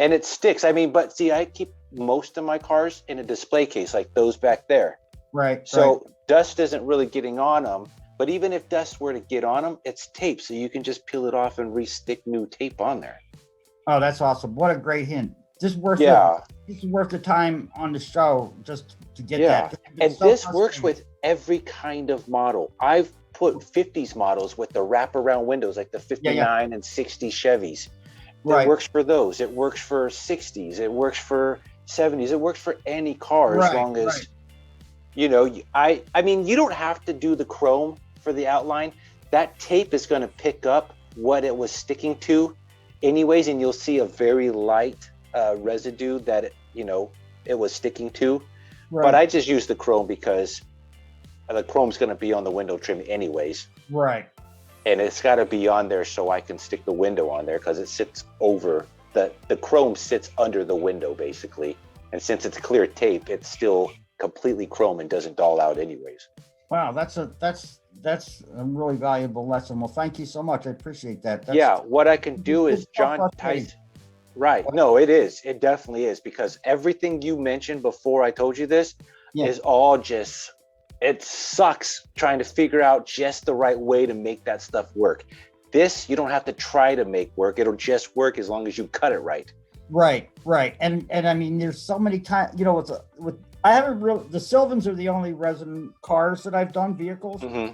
A: and it sticks. I mean, but see, I keep most of my cars in a display case like those back there.
B: Right.
A: So dust isn't really getting on them. But even if dust were to get on them, it's tape. So you can just peel it off and re-stick new tape on there.
B: Oh, that's awesome. What a great hint. Just worth this is worth the time on the show just to get that.
A: And so this works with every kind of model. I've put 50s models with the wraparound windows, like the 59 and 60 Chevys. It works for those. It works for 60s. It works for 70s. It works for any car as long as, you know, I mean, you don't have to do the chrome for the outline. That tape is going to pick up what it was sticking to anyways, and you'll see a very light residue that it was sticking to. But I just use the chrome because the chrome's going to be on the window trim anyways.
B: Right.
A: And it's got to be on there so I can stick the window on there, because it sits over the chrome sits under the window basically, and since it's clear tape, it's still completely chrome and doesn't dull out anyways.
B: Wow, that's a really valuable lesson. Well, thank you so much. I appreciate that.
A: What I can do is John Tyson. Right. No, it is. It definitely is, because everything you mentioned before I told you this is all just, it sucks trying to figure out just the right way to make that stuff work. This, you don't have to try to make work. It'll just work as long as you cut it right.
B: Right. And I mean, there's so many times, with I haven't really, the Sylvans are the only resin cars that I've done, vehicles. Mm-hmm.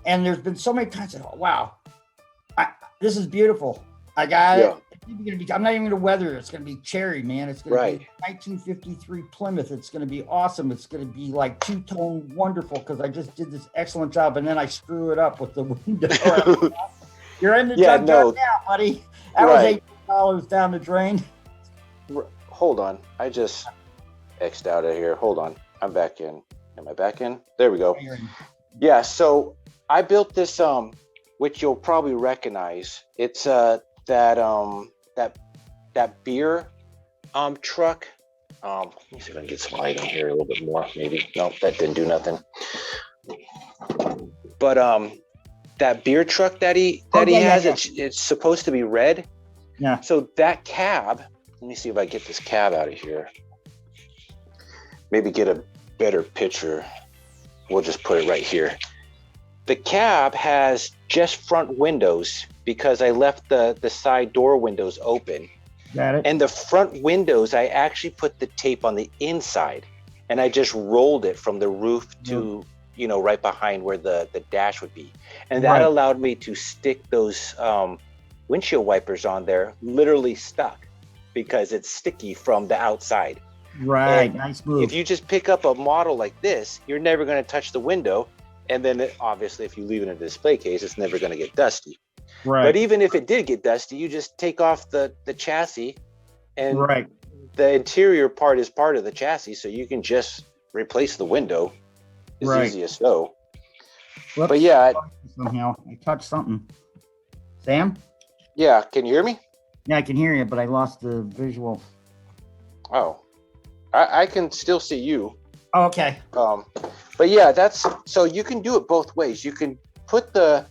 B: And there's been so many times that, wow, this is beautiful. I got it. I'm not even going to weather it. It's going to be cherry, man. It's going to be 1953 Plymouth. It's going to be awesome. It's going to be like two-tone wonderful, because I just did this excellent job, and then I screw it up with the window. You're in the jug now, buddy. That was $8 down the drain.
A: Hold on. I just X'd out of here. Hold on. I'm back in. Am I back in? There we go. Yeah, so I built this, which you'll probably recognize. It's that beer truck. Let me see if I can get some light on here a little bit more, maybe. No, that didn't do nothing. But that beer truck that he has, it's supposed to be red.
B: Yeah.
A: So that cab, let me see if I get this cab out of here. Maybe get a better picture. We'll just put it right here. The cab has just front windows because I left the side door windows open.
B: Got it.
A: And the front windows, I actually put the tape on the inside, and I just rolled it from the roof to, right behind where the dash would be. And that allowed me to stick those windshield wipers on there, literally stuck, because it's sticky from the outside.
B: Right,
A: and
B: nice move.
A: If you just pick up a model like this, you're never going to touch the window. And then obviously, if you leave it in a display case, it's never going to get dusty.
B: Right.
A: But even if it did get dusty, you just take off the chassis, and the interior part is part of the chassis, so you can just replace the window as easy as so.
B: Whoops.
A: But yeah.
B: Somehow I touched something. Sam?
A: Yeah, can you hear me?
B: Yeah, I can hear you, but I lost the visual.
A: Oh, I can still see you.
B: Oh, okay.
A: But yeah, so you can do it both ways. You can put the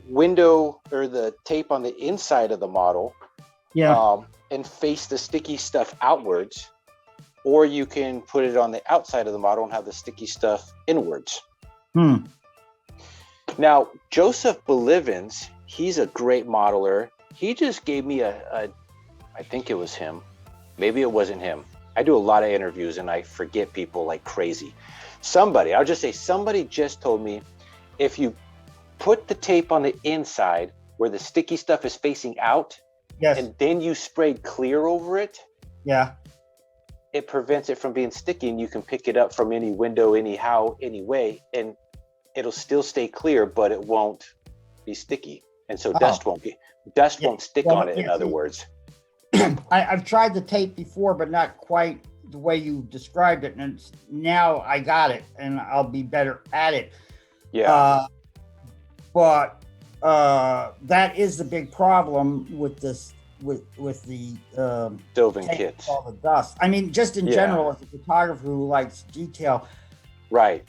A: window or the tape on the inside of the model, and face the sticky stuff outwards, or you can put it on the outside of the model and have the sticky stuff inwards. Now, Joseph Belivens, he's a great modeler. He just gave me I think it was him. Maybe it wasn't him. I do a lot of interviews and I forget people like crazy. I'll just say somebody just told me, if you put the tape on the inside where the sticky stuff is facing out, and then you spray clear over it, it prevents it from being sticky, and you can pick it up from any window, anyhow, anyway, and it'll still stay clear, but it won't be sticky. And so dust won't stick on it, in other words.
B: I've tried the tape before, but not quite the way you described it. And now I got it, and I'll be better at it.
A: Yeah.
B: But that is the big problem with this, with the
A: Sylvan kits.
B: All the dust. I mean, just in general, as a photographer who likes detail.
A: Right.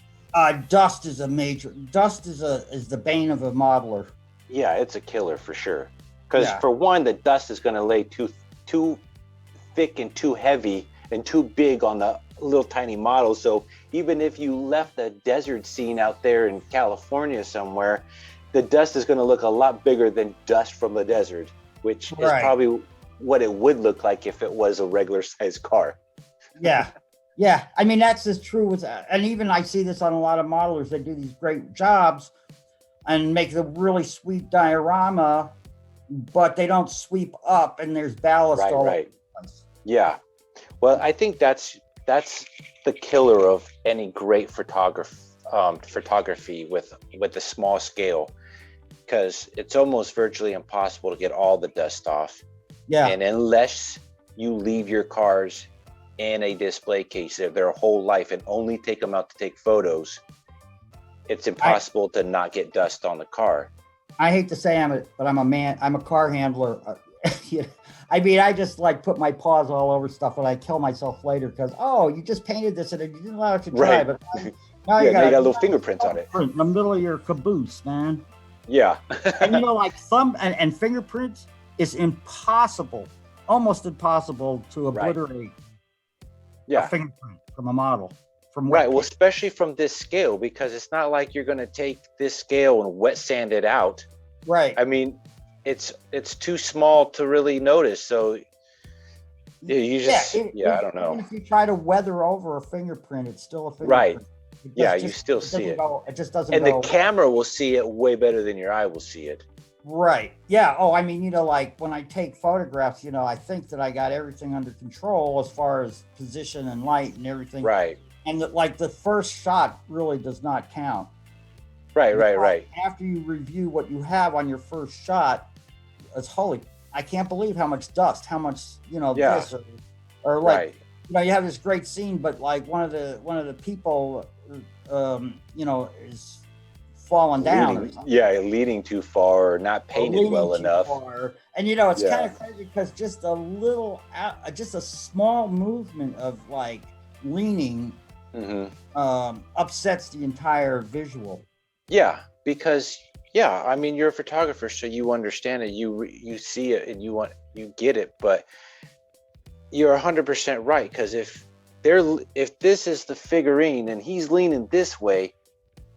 B: Dust is the bane of a modeler.
A: Yeah, it's a killer for sure. Because for one, the dust is going to lay too thick and too heavy and too big on the little tiny model. So even if you left a desert scene out there in California somewhere, the dust is going to look a lot bigger than dust from the desert, which is probably what it would look like if it was a regular sized car.
B: Yeah. Yeah. I mean, that's as true with, and even I see this on a lot of modelers that do these great jobs and make the really sweet diorama, but they don't sweep up and there's ballast all over the place.
A: Yeah. Well, I think that's the killer of any great photography with a small scale, because it's almost virtually impossible to get all the dust off.
B: Yeah.
A: And unless you leave your cars in a display case their whole life and only take them out to take photos, it's impossible to not get dust on the car.
B: I hate to say I'm a car handler. I mean, I just like put my paws all over stuff and I kill myself later because, you just painted this and you didn't allow it to dry. But now you got little fingerprints on it. In the middle of your caboose, man.
A: Yeah.
B: And like thumb and fingerprints is impossible, almost impossible to obliterate a fingerprint from a model.
A: Well, especially from this scale, because it's not like you're going to take this scale and wet sand it out.
B: Right.
A: I mean, it's too small to really notice. So you just, I don't know.
B: Even if you try to weather over a fingerprint, it's still a fingerprint.
A: Right. Yeah, you still see it.
B: It just doesn't
A: go. And the camera will see it way better than your eye will see it.
B: Right. Yeah. Oh, I mean, like when I take photographs, I think that I got everything under control as far as position and light and everything.
A: Right.
B: And the first shot really does not count.
A: Right.
B: After you review what you have on your first shot, it's I can't believe how much dust, how much, this or like, you have this great scene, but like one of the people, is falling down.
A: Leaning too far or not painted well enough.
B: And it's kind of crazy because just a small movement of like leaning upsets the entire visual.
A: Yeah, because I mean, you're a photographer, so you understand it. You see it and you get it, but you're 100% right, because if this is the figurine and he's leaning this way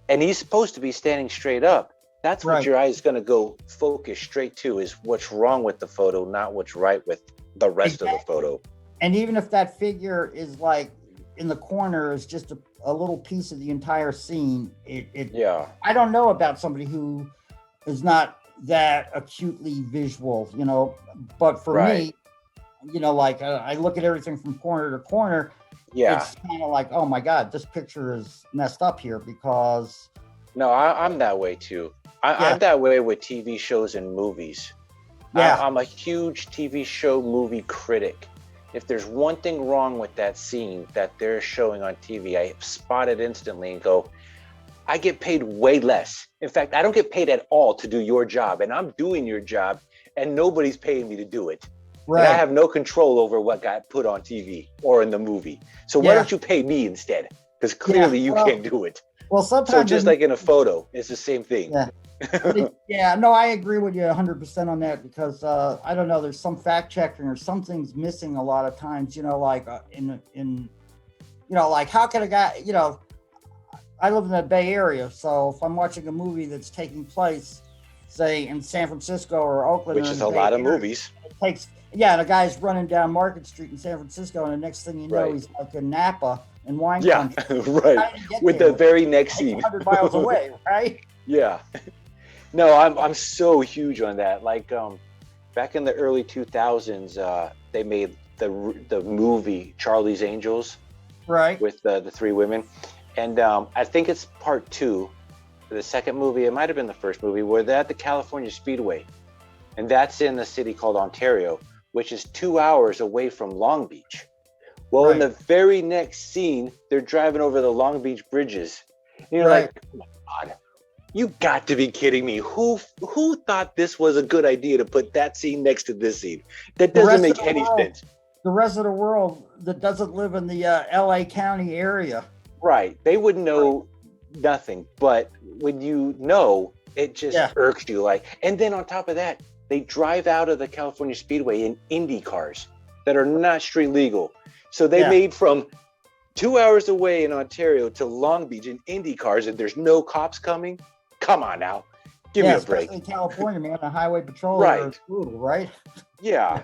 A: and he's supposed to be standing straight up, that's what your eye is going to go focus straight to, is what's wrong with the photo, not what's right with the rest of the photo.
B: And even if that figure is like in the corner is just a little piece of the entire scene, I don't know about somebody who is not that acutely visual, but for me, like I look at everything from corner to corner. It's kind of like, oh my God, this picture is messed up here because.
A: No, I'm that way too. I'm that way with TV shows and movies. I'm a huge TV show movie critic. If there's one thing wrong with that scene that they're showing on TV, I spot it instantly and go, I get paid way less. In fact, I don't get paid at all to do your job, and I'm doing your job and nobody's paying me to do it. Right. And I have no control over what got put on TV or in the movie. So why don't you pay me instead? Because clearly you can't do it.
B: Well, sometimes.
A: So just like in a photo, it's the same thing.
B: Yeah. No, I agree with you 100% on that, because I don't know, there's some fact checking or something's missing a lot of times, like like how can a guy, I live in the Bay Area. So if I'm watching a movie that's taking place, say in San Francisco or Oakland,
A: which is a lot of movies,
B: it takes, and a guy's running down Market Street in San Francisco, and the next thing you know, he's like in Napa and wine country.
A: With the very next scene,
B: 100 miles away, right?
A: Yeah. No, I'm so huge on that. Like back in the early 2000s, they made the movie Charlie's Angels, with the three women, and I think it's part 2. The second movie, it might have been the first movie, where they're at the California Speedway, and that's in the city called Ontario, which is 2 hours away from Long Beach. Well, in the very next scene, they're driving over the Long Beach bridges. And you're like, oh my God, you got to be kidding me. Who thought this was a good idea to put that scene next to this scene? That doesn't make any sense.
B: The rest of the world that doesn't live in the LA County area.
A: Right. They wouldn't know nothing. But when you know, it just irks you. And then on top of that, they drive out of the California Speedway in Indy cars that are not street legal. So they made from 2 hours away in Ontario to Long Beach in Indy cars, and there's no cops coming. Come on now, give me a break.
B: Especially in California, man, the highway patrol is brutal, right?
A: Yeah.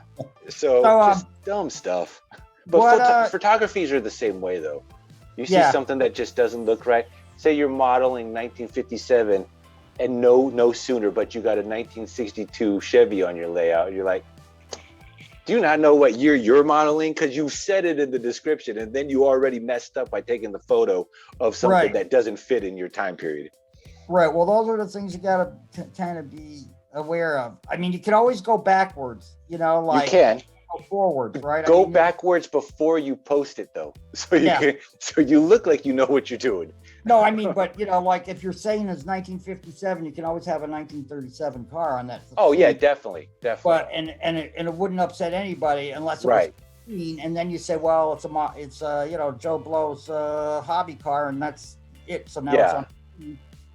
A: So just dumb stuff. But photographies are the same way, though. You see something that just doesn't look right. Say you're modeling 1957, and no sooner, but you got a 1962 Chevy on your layout. You're like, do you not know what year you're modeling? Because you said it in the description, and then you already messed up by taking the photo of something that doesn't fit in your time period.
B: Right. Well, those are the things you got to kind of be aware of. I mean, you can always go backwards, like
A: you can
B: go forwards, right?
A: Go backwards before you post it, though, so you look like you know what you're doing.
B: No, I mean, but like if you're saying it's 1957, you can always have a 1937 car on that.
A: Oh yeah, definitely.
B: But and it wouldn't upset anybody unless it was clean. And then you say, well, it's Joe Blow's hobby car, and that's it. So now it's on.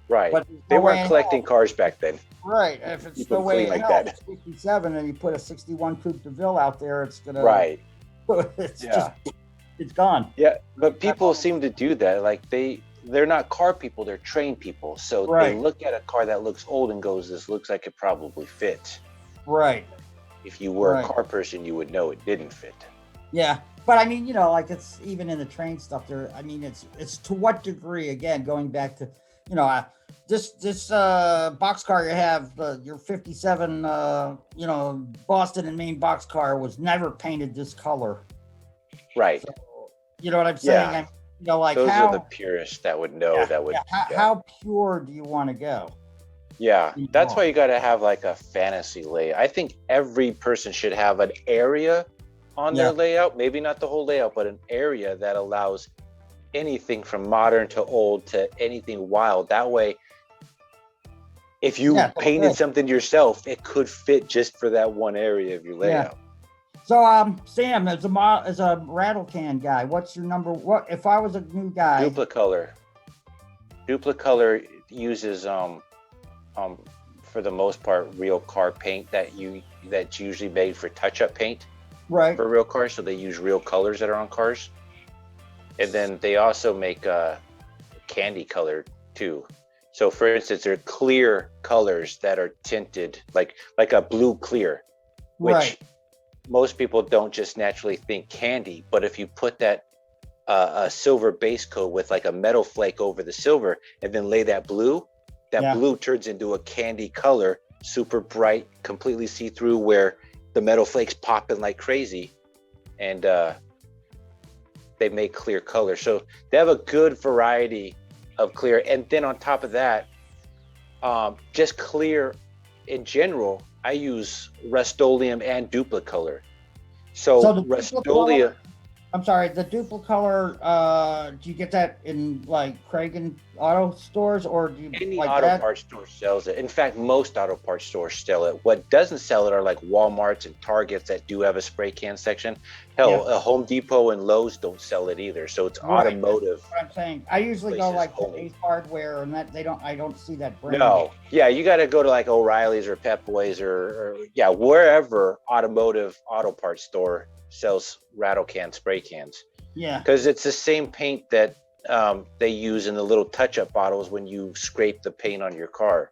A: Right. But they weren't collecting cars back then.
B: Right. If it's the way like that. 57, and you put a 61 Coupe de Ville out there, it's gonna.
A: Right.
B: It's just it's gone.
A: Yeah, but people seem to do that. Like they're not car people, they're train people. So they look at a car that looks old and goes, this looks like it probably fits.
B: Right.
A: If you were a car person, you would know it didn't fit.
B: Yeah. But I mean, like it's even in the train stuff there. I mean, it's to what degree, again, going back to, this boxcar you have, your 57, Boston and Maine boxcar was never painted this color.
A: Right.
B: So, you know what I'm saying?
A: Yeah.
B: Like
A: those are the purists that would know that would.
B: How pure do you want to go?
A: Yeah, that's why you got to have like a fantasy layout. I think every person should have an area on their layout, maybe not the whole layout, but an area that allows anything from modern to old to anything wild. That way, if you painted something yourself, it could fit just for that one area of your layout.
B: So, Sam, as a rattle can guy, what's your number? What if I was a new guy?
A: Duplicolor. Duplicolor uses for the most part real car paint that's usually made for touch-up paint.
B: Right.
A: For real cars, so they use real colors that are on cars, and then they also make candy color too. So, for instance, there are clear colors that are tinted like a blue clear, which most people don't just naturally think candy, but if you put that a silver base coat with like a metal flake over the silver and then lay that blue turns into a candy color, super bright, completely see-through, where the metal flakes popping like crazy, and they make clear color. So they have a good variety of clear. And then on top of that, just clear in general, I use Rust-Oleum and Duplicolor. So the Rust-Oleum.
B: I'm sorry, the Duplicolor, do you get that in like Craig auto stores, or do you
A: any auto parts store sells it? In fact, most auto parts stores sell it. What doesn't sell it are like Walmarts and Targets that do have a spray can section. Hell, Home Depot and Lowe's don't sell it either. So it's automotive.
B: That's what I'm saying. I usually go like to Ace Hardware, and that I don't see that brand.
A: No, you got to go to like O'Reilly's or Pep Boys or wherever automotive auto parts store sells rattle can spray cans. Yeah, because it's the same paint that they use in the little touch-up bottles when you scrape the paint on your car.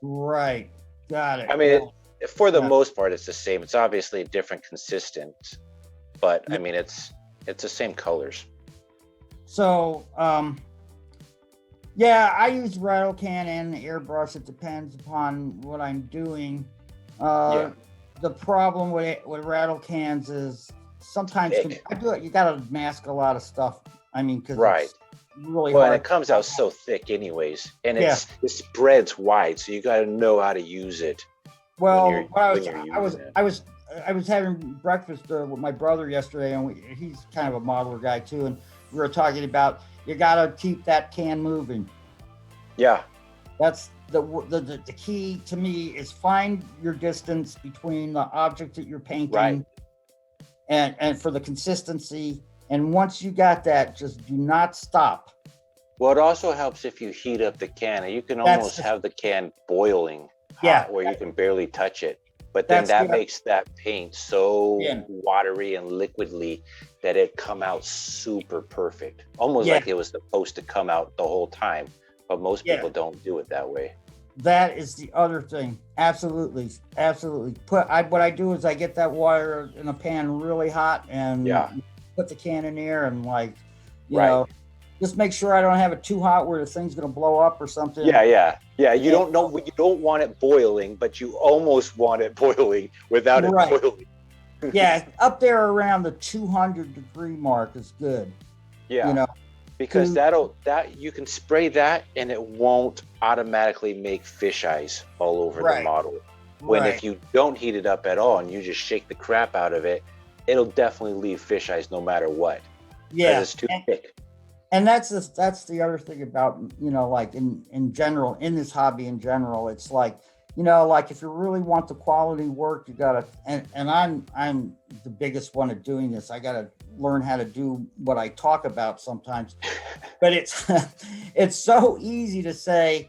B: Right, got it.
A: I mean, for the most part, it's the same. It's obviously a different consistent, but I mean, it's the same colors.
B: So, I use rattle can and airbrush. It depends upon what I'm doing. The problem with rattle cans is sometimes you gotta mask a lot of stuff. I mean, because it's really hard.
A: And it comes out so thick, anyways, and it spreads wide, so you gotta know how to use it.
B: Well, I was having breakfast with my brother yesterday, and he's kind of a modeler guy too, and we were talking about you gotta keep that can moving. Yeah, that's the key to me is find your distance between the object that you're painting and for the consistency. And once you got that, just do not stop.
A: Well, it also helps if you heat up the can. You can almost have the can boiling hot where you can barely touch it. but then
B: That's
A: that
B: the
A: makes that paint so
B: yeah,
A: watery and liquidly that it come out super perfect, almost
B: yeah,
A: like it was supposed to come out the whole time. But most
B: yeah.
A: people don't do it that way.
B: That is the other thing. Absolutely, absolutely. What I do is I get that water in a pan really hot
A: Yeah,
B: and put the can in there and like, you
A: right.
B: know, just make sure I don't have it too hot where the thing's gonna blow up or something.
A: Yeah. You
B: And,
A: don't know, you don't want it boiling, but you almost want it boiling without it
B: right.
A: boiling.
B: Yeah, up there around the 200-degree mark is good. You
A: Yeah,
B: know,
A: because
B: to
A: that you can spray that and it won't automatically make fish eyes all over the
B: right,
A: model. When
B: right.
A: if you don't heat it up at all and you just shake the crap out of it, it'll definitely leave fish eyes no matter what because
B: Yeah.
A: it's too thick.
B: And that's the other thing about, like in general, in this hobby in general, it's like, like if you really want the quality work, you gotta, and I'm the biggest one at doing this. I gotta learn how to do what I talk about sometimes, but it's it's so easy to say,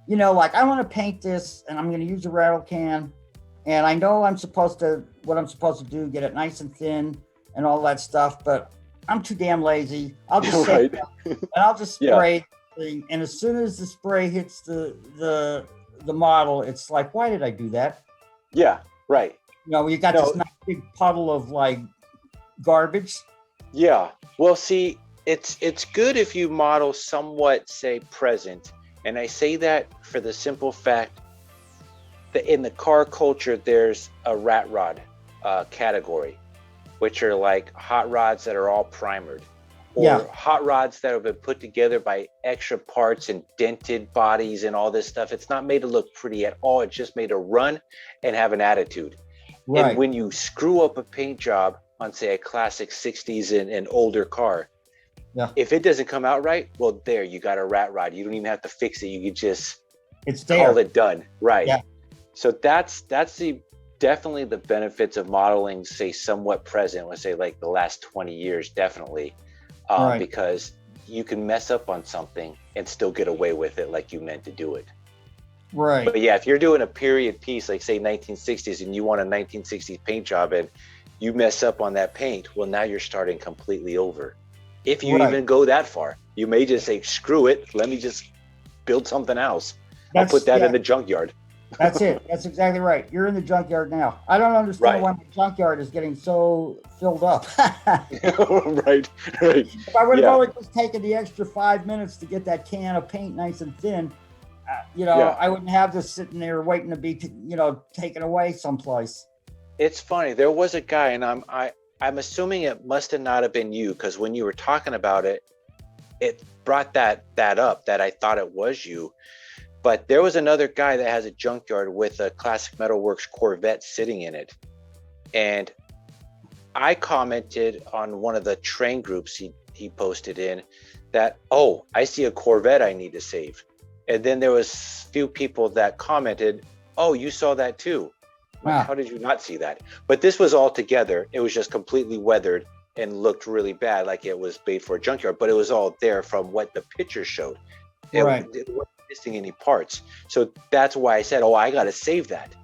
B: like I want to paint this and I'm going to use a rattle can, and I know what I'm supposed to do, get it nice and thin and all that stuff, but I'm too damn lazy. I'll just say,
A: Right.
B: and I'll just
A: Yeah.
B: spray the thing, and as soon as the spray hits the model, it's like, why did I do that?
A: Yeah. Right.
B: You got this
A: No.
B: nice big puddle of like garbage.
A: Yeah. Well, see, it's good if you model somewhat, say, present. And I say that for the simple fact that in the car culture, there's a rat rod category, which are like hot rods that are all primered, or
B: Yeah.
A: hot rods that have been put together by extra parts and dented bodies and all this stuff. It's not made to look pretty at all. It's just made to run and have an attitude. And
B: Right.
A: when you screw up a paint job on, say, a classic 60s and older car,
B: Yeah.
A: if it doesn't come out right, well, there, you got a rat rod. You don't even have to fix it. You could just
B: It's
A: call
B: there.
A: it done. Right.
B: Yeah.
A: So that's the definitely the benefits of modeling, say, somewhat present, let's say like the last 20 years, definitely.
B: Right.
A: Because you can mess up on something and still get away with it like you meant to do it.
B: Right.
A: But yeah, if you're doing a period piece, like say 1960s, and you want a 1960s paint job and you mess up on that paint, well, now you're starting completely over. If you
B: Right.
A: even go that far, you may just say, screw it, let me just build something else. I'll put that in the junkyard.
B: That's it. That's exactly right. You're in the junkyard now. I don't understand
A: Right.
B: why my junkyard is getting so filled up.
A: Right.
B: If I would have
A: Yeah.
B: only just taken the extra 5 minutes to get that can of paint nice and thin,
A: Yeah.
B: I wouldn't have this sitting there waiting to be, taken away someplace.
A: It's funny. There was a guy, and I'm assuming it must have not have been you, because when you were talking about it, it brought that up that I thought it was you. But there was another guy that has a junkyard with a Classic Metalworks Corvette sitting in it. And I commented on one of the train groups he posted in that, oh, I see a Corvette I need to save. And then there was few people that commented, oh, you saw that too. Like,
B: Wow.
A: how did you not see that? But this was all together. It was just completely weathered and looked really bad, like it was made for a junkyard, but it was all there from what the picture showed.
B: Right.
A: It wasn't missing any parts. So that's why I said, oh, I got to save that.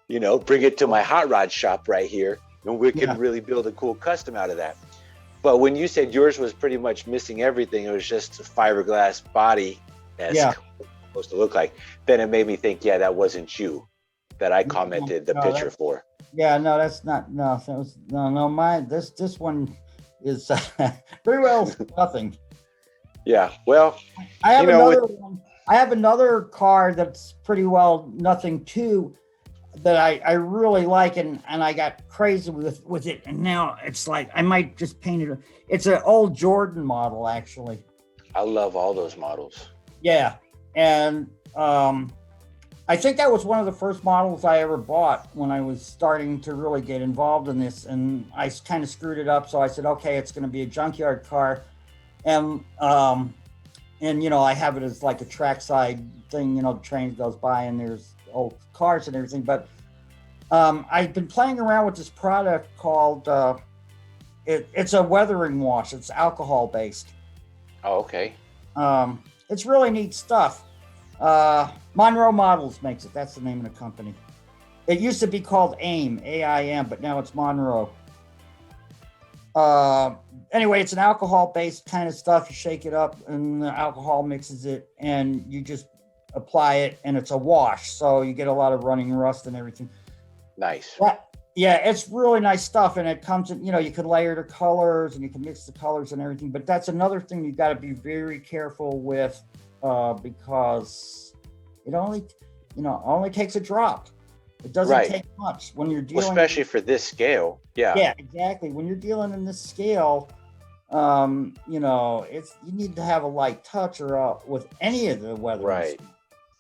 A: Bring it to my hot rod shop right here, and we can really build a cool custom out of that. But when you said yours was pretty much missing everything, it was just a fiberglass body-esque, supposed to look like, then it made me think, yeah, that wasn't you that I commented the picture for.
B: Yeah, no, that's not. No, that was no. Mine. This one is very well nothing.
A: Yeah, well,
B: I have another one. I have another car that's pretty well nothing too, that I really like, and I got crazy with it, and now it's like I might just paint it. It's an old Jordan model, actually.
A: I love all those models.
B: Yeah, and I think that was one of the first models I ever bought when I was starting to really get involved in this, and I kind of screwed it up. So I said, okay, it's going to be a junkyard car, and I have it as like a trackside thing. The train goes by and there's old cars and everything. But I've been playing around with this product called it's a weathering wash. It's alcohol based.
A: Oh, okay.
B: It's really neat stuff. Monroe Models makes it. That's the name of the company. It used to be called AIM, AIM, but now it's Monroe. Anyway, it's an alcohol-based kind of stuff. You shake it up, and the alcohol mixes it, and you just apply it, and it's a wash. So you get a lot of running rust and everything.
A: Nice.
B: Yeah, it's really nice stuff, and it comes in. You can layer the colors, and you can mix the colors and everything. But that's another thing you got to be very careful with, because it only takes a drop. It doesn't
A: Right.
B: take much when you're
A: Well,
B: dealing.
A: especially for this scale. Yeah.
B: Yeah, exactly. When you're dealing in this scale, it's you need to have a light touch or with any of the weathers,
A: Right.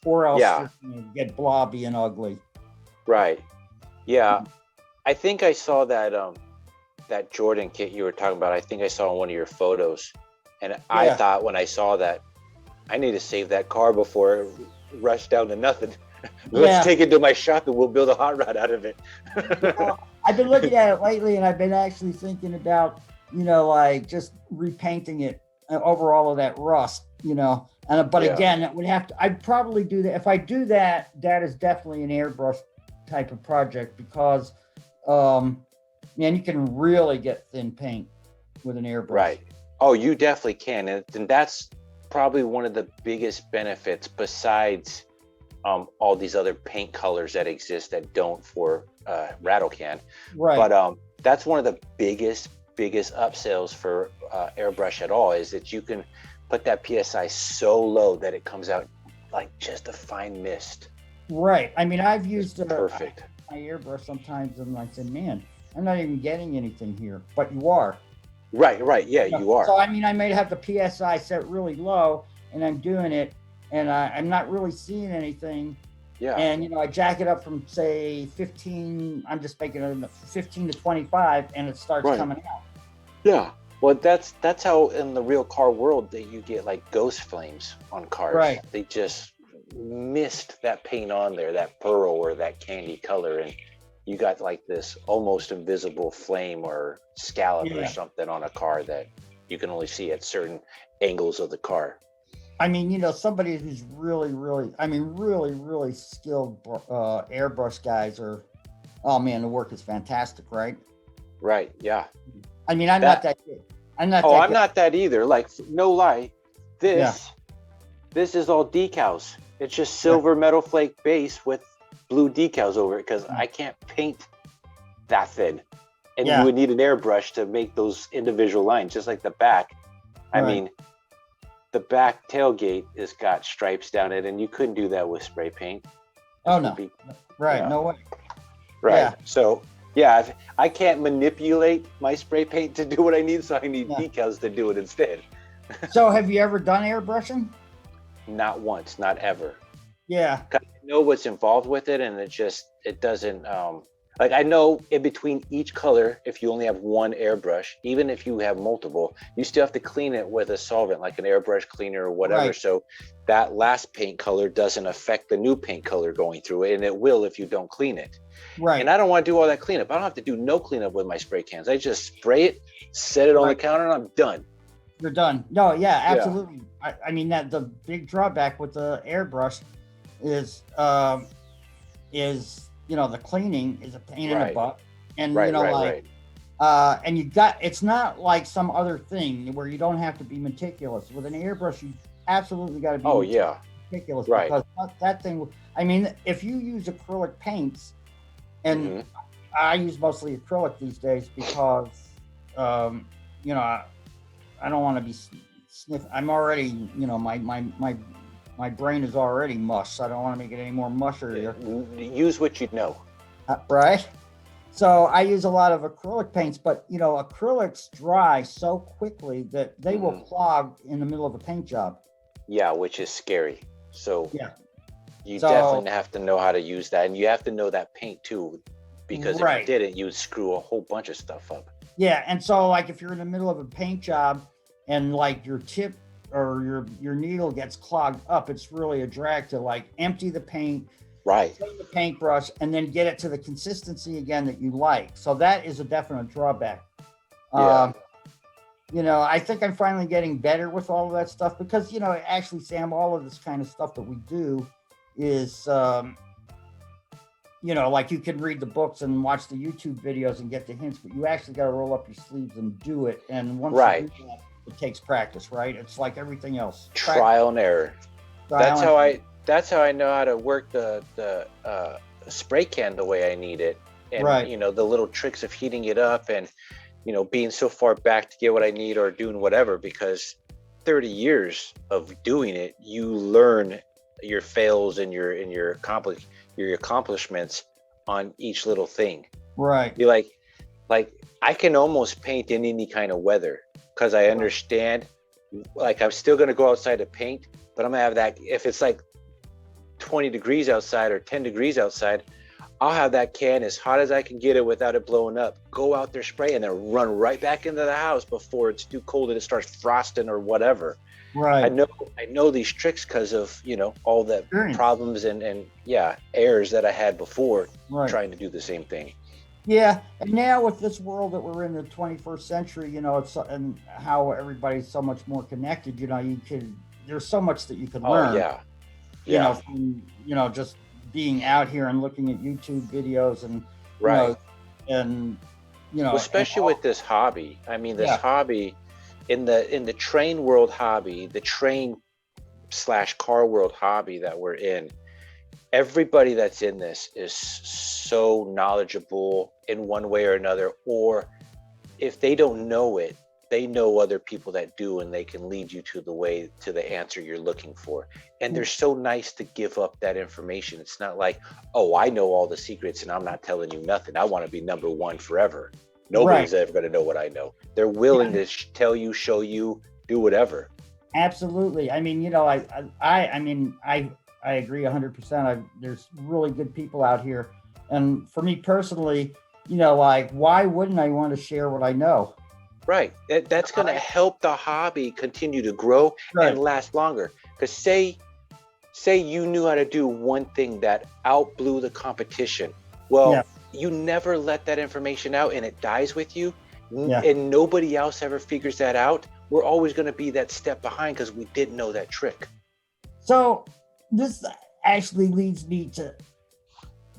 B: or else
A: Yeah.
B: you're gonna get blobby and ugly.
A: Right. Yeah. I think I saw that Jordan kit you were talking about. I think I saw in one of your photos, and I
B: Yeah.
A: thought when I saw that, I need to save that car before it rushed down to nothing. Let's
B: Yeah.
A: take it to my shop and we'll build a hot rod out of it.
B: I've been looking at it lately, and I've been actually thinking about, like just repainting it over all of that rust, but
A: Yeah.
B: again, I'd probably do that. If I do that, that is definitely an airbrush type of project, because, man, you can really get thin paint with an airbrush.
A: Right. Oh, you definitely can. And that's probably one of the biggest benefits besides all these other paint colors that exist that don't for rattle can.
B: Right.
A: But that's one of the biggest upsells for airbrush at all, is that you can put that PSI so low that it comes out like just a fine mist.
B: Right. I mean, I've used
A: Perfect.
B: my airbrush sometimes, and I said, man, I'm not even getting anything here, but you are.
A: Right. Yeah, you are.
B: So, I mean, I may have the PSI set really low, and I'm doing it, and I'm not really seeing anything.
A: Yeah.
B: And, I jack it up from, say, 15, I'm just making it 15 to 25, and it starts coming out.
A: Yeah. Well, that's how in the real car world that you get like ghost flames on cars.
B: Right.
A: They just mist that paint on there, that pearl or that candy color, and you got like this almost invisible flame or scallop or something on a car that you can only see at certain angles of the car.
B: I mean, somebody who's really, really skilled airbrush guys oh man, the work is fantastic, right?
A: Right. Yeah.
B: I mean, I'm not that good. I'm not
A: that either. Like, no lie, this is all decals. It's just silver metal flake base with blue decals over it, because I can't paint that thin, and you would need an airbrush to make those individual lines, just like the back. I mean, the back tailgate has got stripes down it, and you couldn't do that with spray paint.
B: Oh no. Right. No way.
A: Right.
B: Yeah.
A: So yeah, I can't manipulate my spray paint to do what I need, so I need decals to do it instead.
B: So have you ever done airbrushing?
A: Not once, not ever.
B: Yeah.
A: I know what's involved with it, and it doesn't, like, I know in between each color, if you only have one airbrush, even if you have multiple, you still have to clean it with a solvent, like an airbrush cleaner or whatever.
B: Right.
A: So that last paint color doesn't affect the new paint color going through it, and it will if you don't clean it.
B: Right.
A: And I don't want to do all that cleanup. I don't have to do no cleanup with my spray cans. I just spray it, set it on the counter, and I'm done.
B: You're done. No, yeah, absolutely. Yeah. I mean, that the big drawback with the airbrush is the cleaning is a pain in the butt, and and it's not like some other thing where you don't have to be meticulous. With an airbrush, you absolutely got to be meticulous, because that thing. I mean, if you use acrylic paints, and I use mostly acrylic these days, because I don't want to be sniff. I'm already, my brain is already mush, so I don't want to make it any more mushier.
A: Use what you know.
B: Right. So I use a lot of acrylic paints, but acrylics dry so quickly that they will clog in the middle of a paint job.
A: Yeah, which is scary. So you definitely have to know how to use that, and you have to know that paint too, because if you didn't, you would screw a whole bunch of stuff up. Yeah,
B: and so like if you're in the middle of a paint job and like your tip or your needle gets clogged up, it's really a drag to like empty the paint, clean the paintbrush, and then get it to the consistency again that you like. So that is a definite drawback. I think I'm finally getting better with all of that stuff, because actually, Sam, all of this kind of stuff that we do is you know, like you can read the books and watch the YouTube videos and get the hints, but you actually got to roll up your sleeves and do it. And once
A: Right.
B: you do that, it takes practice, right? It's like everything else.
A: Trial and error.
B: Trial and error.
A: That's how I know how to work the spray can the way I need it. And
B: Right.
A: you know, the little tricks of heating it up and, you know, being so far back to get what I need or doing whatever, because 30 years of doing it, you learn your fails and your accomplishments on each little thing.
B: Right.
A: You're like I can almost paint in any kind of weather because I understand, like, I'm still going to go outside to paint, but I'm gonna have that, if it's like 20 degrees outside or 10 degrees outside, I'll have that can as hot as I can get it without it blowing up, go out there, spray, and then run right back into the house before it's too cold and it starts frosting or whatever.
B: Right.
A: I know these tricks because of, you know, all the problems and errors that I had before trying to do the same thing.
B: Yeah, and now with this world that we're in, the 21st century, you know, it's and how everybody's so much more connected. You know, there's so much that you can learn. You know, from, you know, just being out here and looking at YouTube videos and
A: well, especially with this hobby. I mean, this hobby in the train world hobby, the train / car world hobby that we're in. Everybody that's in this is so knowledgeable in one way or another, or if they don't know it, they know other people that do, and they can lead you to the answer you're looking for. And they're so nice to give up that information. It's not like, oh, I know all the secrets and I'm not telling you nothing. I want to be number one forever. Nobody's ever going to know what I know. They're willing to tell you, show you, do whatever.
B: Absolutely. I mean, you know, I agree 100%. There's really good people out here. And for me personally, you know, like, why wouldn't I want to share what I know?
A: Right. That's going to help the hobby continue to grow and last longer. Because say you knew how to do one thing that outblew the competition. Well, you never let that information out and it dies with you. And nobody else ever figures that out. We're always going to be that step behind because we didn't know that trick.
B: So this actually leads me to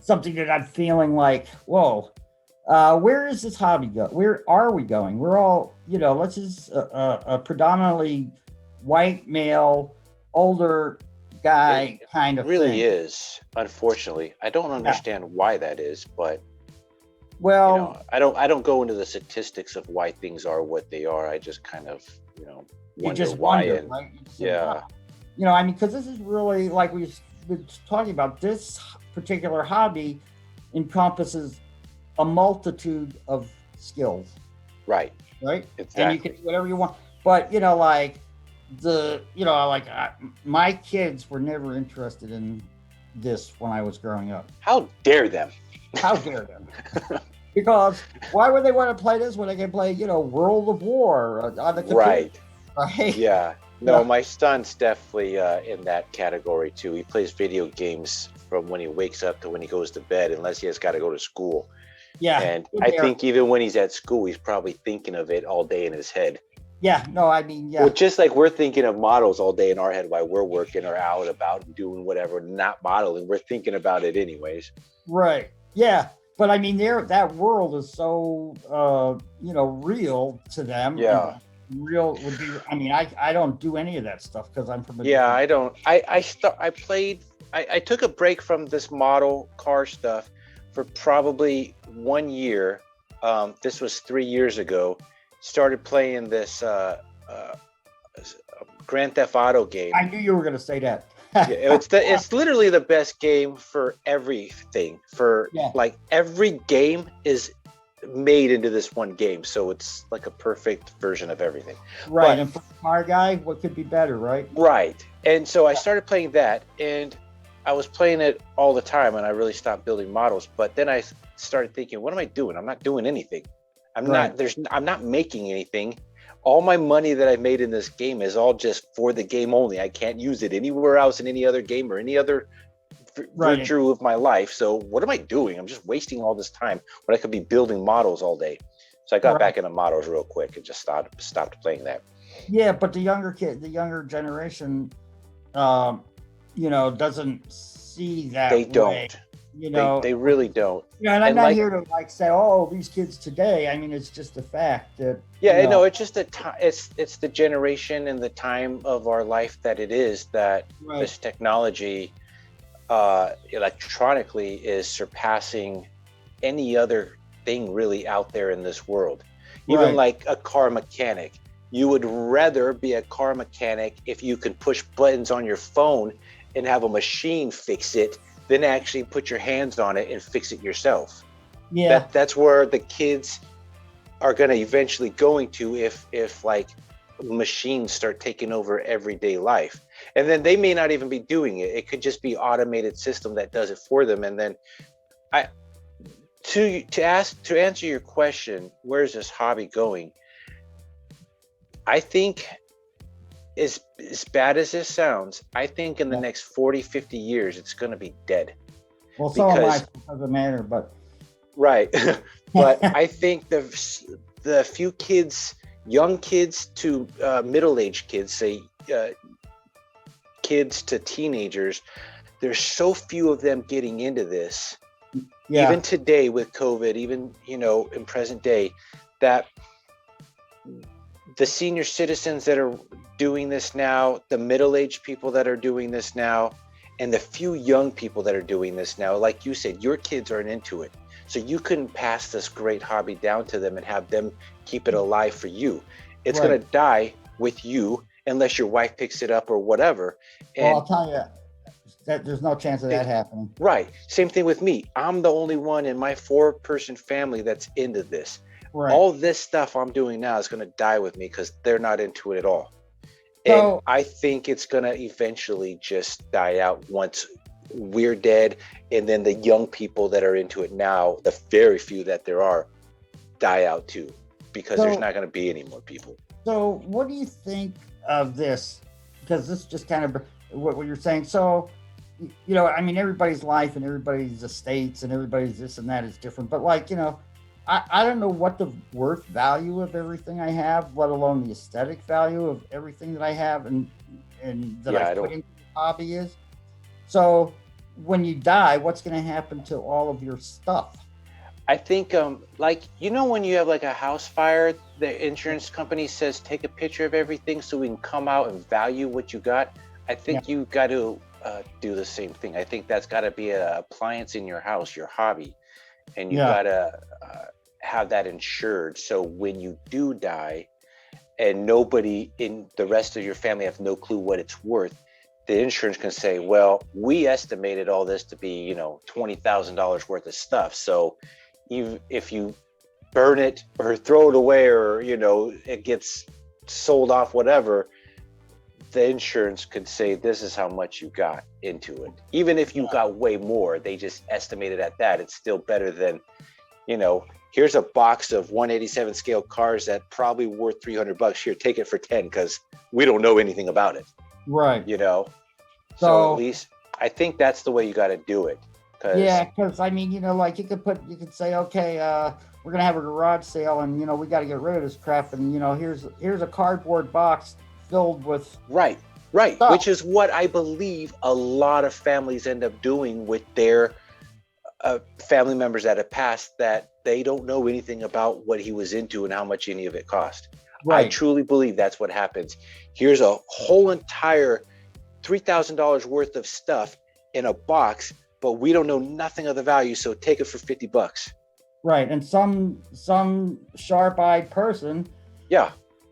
B: something that I'm feeling like, whoa, where is this hobby go? Where are we going? We're all, you know, let's just a predominantly white male, older guy kind of
A: really
B: thing.
A: Is, unfortunately. I don't understand why that is, but
B: well,
A: you know, I don't go into the statistics of why things are what they are. I just kind of, you know, wonder why.
B: Right? You know, I mean, because this is really, like we've been talking about, this particular hobby encompasses a multitude of skills.
A: Right.
B: Exactly. And you can do whatever you want. But, you know, like my kids were never interested in this when I was growing up.
A: How dare them?
B: How dare them? Because why would they want to play this when they can play, you know, World of War on the computer? Right.
A: Yeah. No, my son's definitely in that category too. He plays video games from when he wakes up to when he goes to bed, unless he has got to go to school. Yeah. And I think even when he's at school, he's probably thinking of it all day in his head.
B: Yeah. No, I mean,
A: Well, just like we're thinking of models all day in our head while we're working or out about and doing whatever, not modeling, we're thinking about it anyways.
B: Right. Yeah. But I mean, that world is so, you know, real to them.
A: Yeah.
B: Real would be, I mean, I don't do any of that stuff because I'm from
A: I don't. I took a break from this model car stuff for probably 1 year. This was 3 years ago. Started playing this Grand Theft Auto game.
B: I knew you were going to say that.
A: It's literally the best game for everything. Like every game is made into this one game, so it's like a perfect version of everything.
B: Right. And for a car guy, what could be better, right?
A: Right. And so I started playing that, and I was playing it all the time, and I really stopped building models. But then I started thinking, what am I doing? I'm not doing anything. I'm not making anything. All my money that I made in this game is all just for the game only. I can't use it anywhere else in any other game or any other virtue of my life. So what am I doing? I'm just wasting all this time when I could be building models all day. So I got back into models real quick and just stopped playing that.
B: Yeah, but the younger generation, you know, doesn't see that.
A: They don't.
B: You know,
A: They really don't.
B: and I'm
A: And
B: not
A: like,
B: here to like say, oh, these kids today. I mean, it's just a fact that,
A: yeah, I know it's just the time. It's the generation and the time of our life that it is that
B: right,
A: this technology, electronically, is surpassing any other thing really out there in this world. Even
B: right.
A: like a car mechanic, you would rather be a car mechanic if you can push buttons on your phone and have a machine fix it than actually put your hands on it and fix it yourself.
B: Yeah.
A: That's where the kids are going to eventually going to if like machines start taking over everyday life. And then they may not even be doing it. It could just be automated system that does it for them. And then I to answer your question, where's this hobby going? I think, as bad as this sounds, I think in the
B: Yeah.
A: next 40, 50 years, it's going to be dead.
B: Well, so am I.
A: Because,
B: So it doesn't matter, but
A: right. But I think the few kids, young kids to middle-aged kids, say kids to teenagers, there's so few of them getting into this.
B: yeah,
A: Even today with COVID, even, in present day, that the senior citizens that are doing this now, the middle-aged people that are doing this now, and the few young people that are doing this now, like you said, your kids aren't into it. So you couldn't pass this great hobby down to them and have them keep it alive for you. It's
B: right.
A: going to die with you unless your wife picks it up or whatever.
B: Well,
A: And
B: I'll tell you that there's no chance of that happening.
A: right. Same thing with me. I'm the only one in my 4-person family that's into this.
B: Right.
A: All this stuff I'm doing now is going to die with me because they're not into it at all.
B: So,
A: And I think it's going to eventually just die out once we're dead. And then the young people that are into it now, the very few that there are, die out too, because there's not going to be any more people.
B: So, what do you think of this? Because this just kind of what you're saying. So, I mean, everybody's life and everybody's estates and everybody's this and that is different. But like, I don't know what the worth value of everything I have, let alone the aesthetic value of everything that I have and that
A: Yeah,
B: I've put into the hobby is. So, when you die, what's going to happen to all of your stuff?
A: I think, like, when you have like a house fire, the insurance company says take a picture of everything so we can come out and value what you got. I think you got to do the same thing. I think that's got to be an appliance in your house, your hobby, and you got to have that insured. So when you do die and nobody in the rest of your family have no clue what it's worth, the insurance can say, well, we estimated all this to be, $20,000 worth of stuff. So if you burn it or throw it away or, it gets sold off, whatever, the insurance could say this is how much you got into it. Even if you got way more, they just estimated at that. It's still better than, here's a box of 187 scale cars that probably worth $300. Here, take it for 10 because we don't know anything about it.
B: Right.
A: So at least I think that's the way you got to do it.
B: Because I mean, like you could say, okay, we're gonna have a garage sale, and we got to get rid of this crap, and here's a cardboard box filled with
A: right, stuff. Which is what I believe a lot of families end up doing with their family members that have passed, that they don't know anything about what he was into and how much any of it cost. Right. I truly believe that's what happens. Here's a whole entire $3,000 worth of stuff in a box, but we don't know nothing of the value, so take it for $50.
B: Right, and some sharp-eyed person,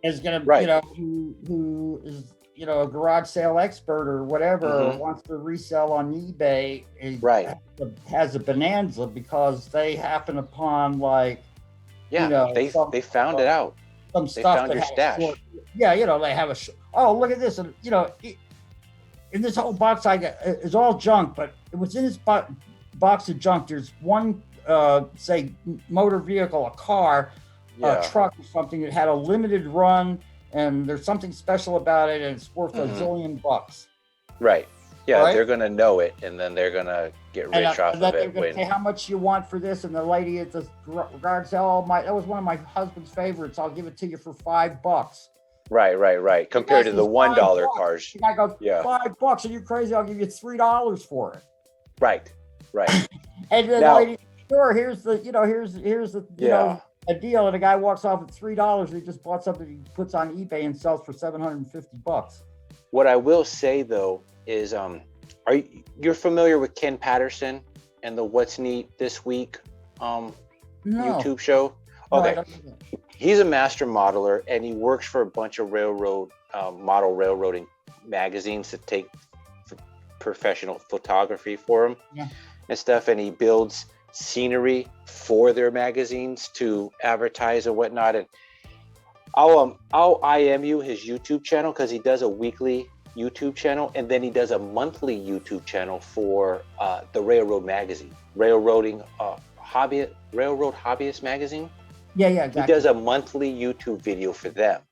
B: is gonna, who is a garage sale expert or whatever, wants to resell on eBay, has a bonanza because they happen upon
A: they found it out.
B: Some
A: they
B: stuff
A: found
B: that
A: your stash.
B: They have look at this, and in this whole box I got is all junk, but what's in this box of junk, there's one say motor vehicle, a car, a truck or something that had a limited run, and there's something special about it, and it's worth $1 zillion.
A: Right. Yeah, right? They're gonna know it, and then they're gonna get rich off of it.
B: They're gonna say how much you want for this, and the lady at the garage sale, that was one of my husband's favorites. I'll give it to you for $5.
A: Right. Compared to the $1 cars.
B: I go, $5? Are you crazy? I'll give you $3 for it.
A: Right.
B: And then the
A: Now,
B: lady, sure, here's the, here's the,
A: yeah,
B: a deal, and the guy walks off at $3. And he just bought something he puts on eBay and sells for $750.
A: what I will say though is, you're familiar with Ken Patterson and the What's Neat This Week
B: No,
A: YouTube show?
B: no, I
A: Okay,
B: don't know.
A: he's a master modeler and he works for a bunch of model railroading magazines that take professional photography for him
B: Yeah,
A: and stuff, and he builds scenery for their magazines to advertise and whatnot. And I'll IM you his YouTube channel because he does a weekly YouTube channel and then he does a monthly YouTube channel for the Railroad magazine, Railroad Hobbyist magazine.
B: yeah,
A: He
B: exactly.
A: does a monthly YouTube video for them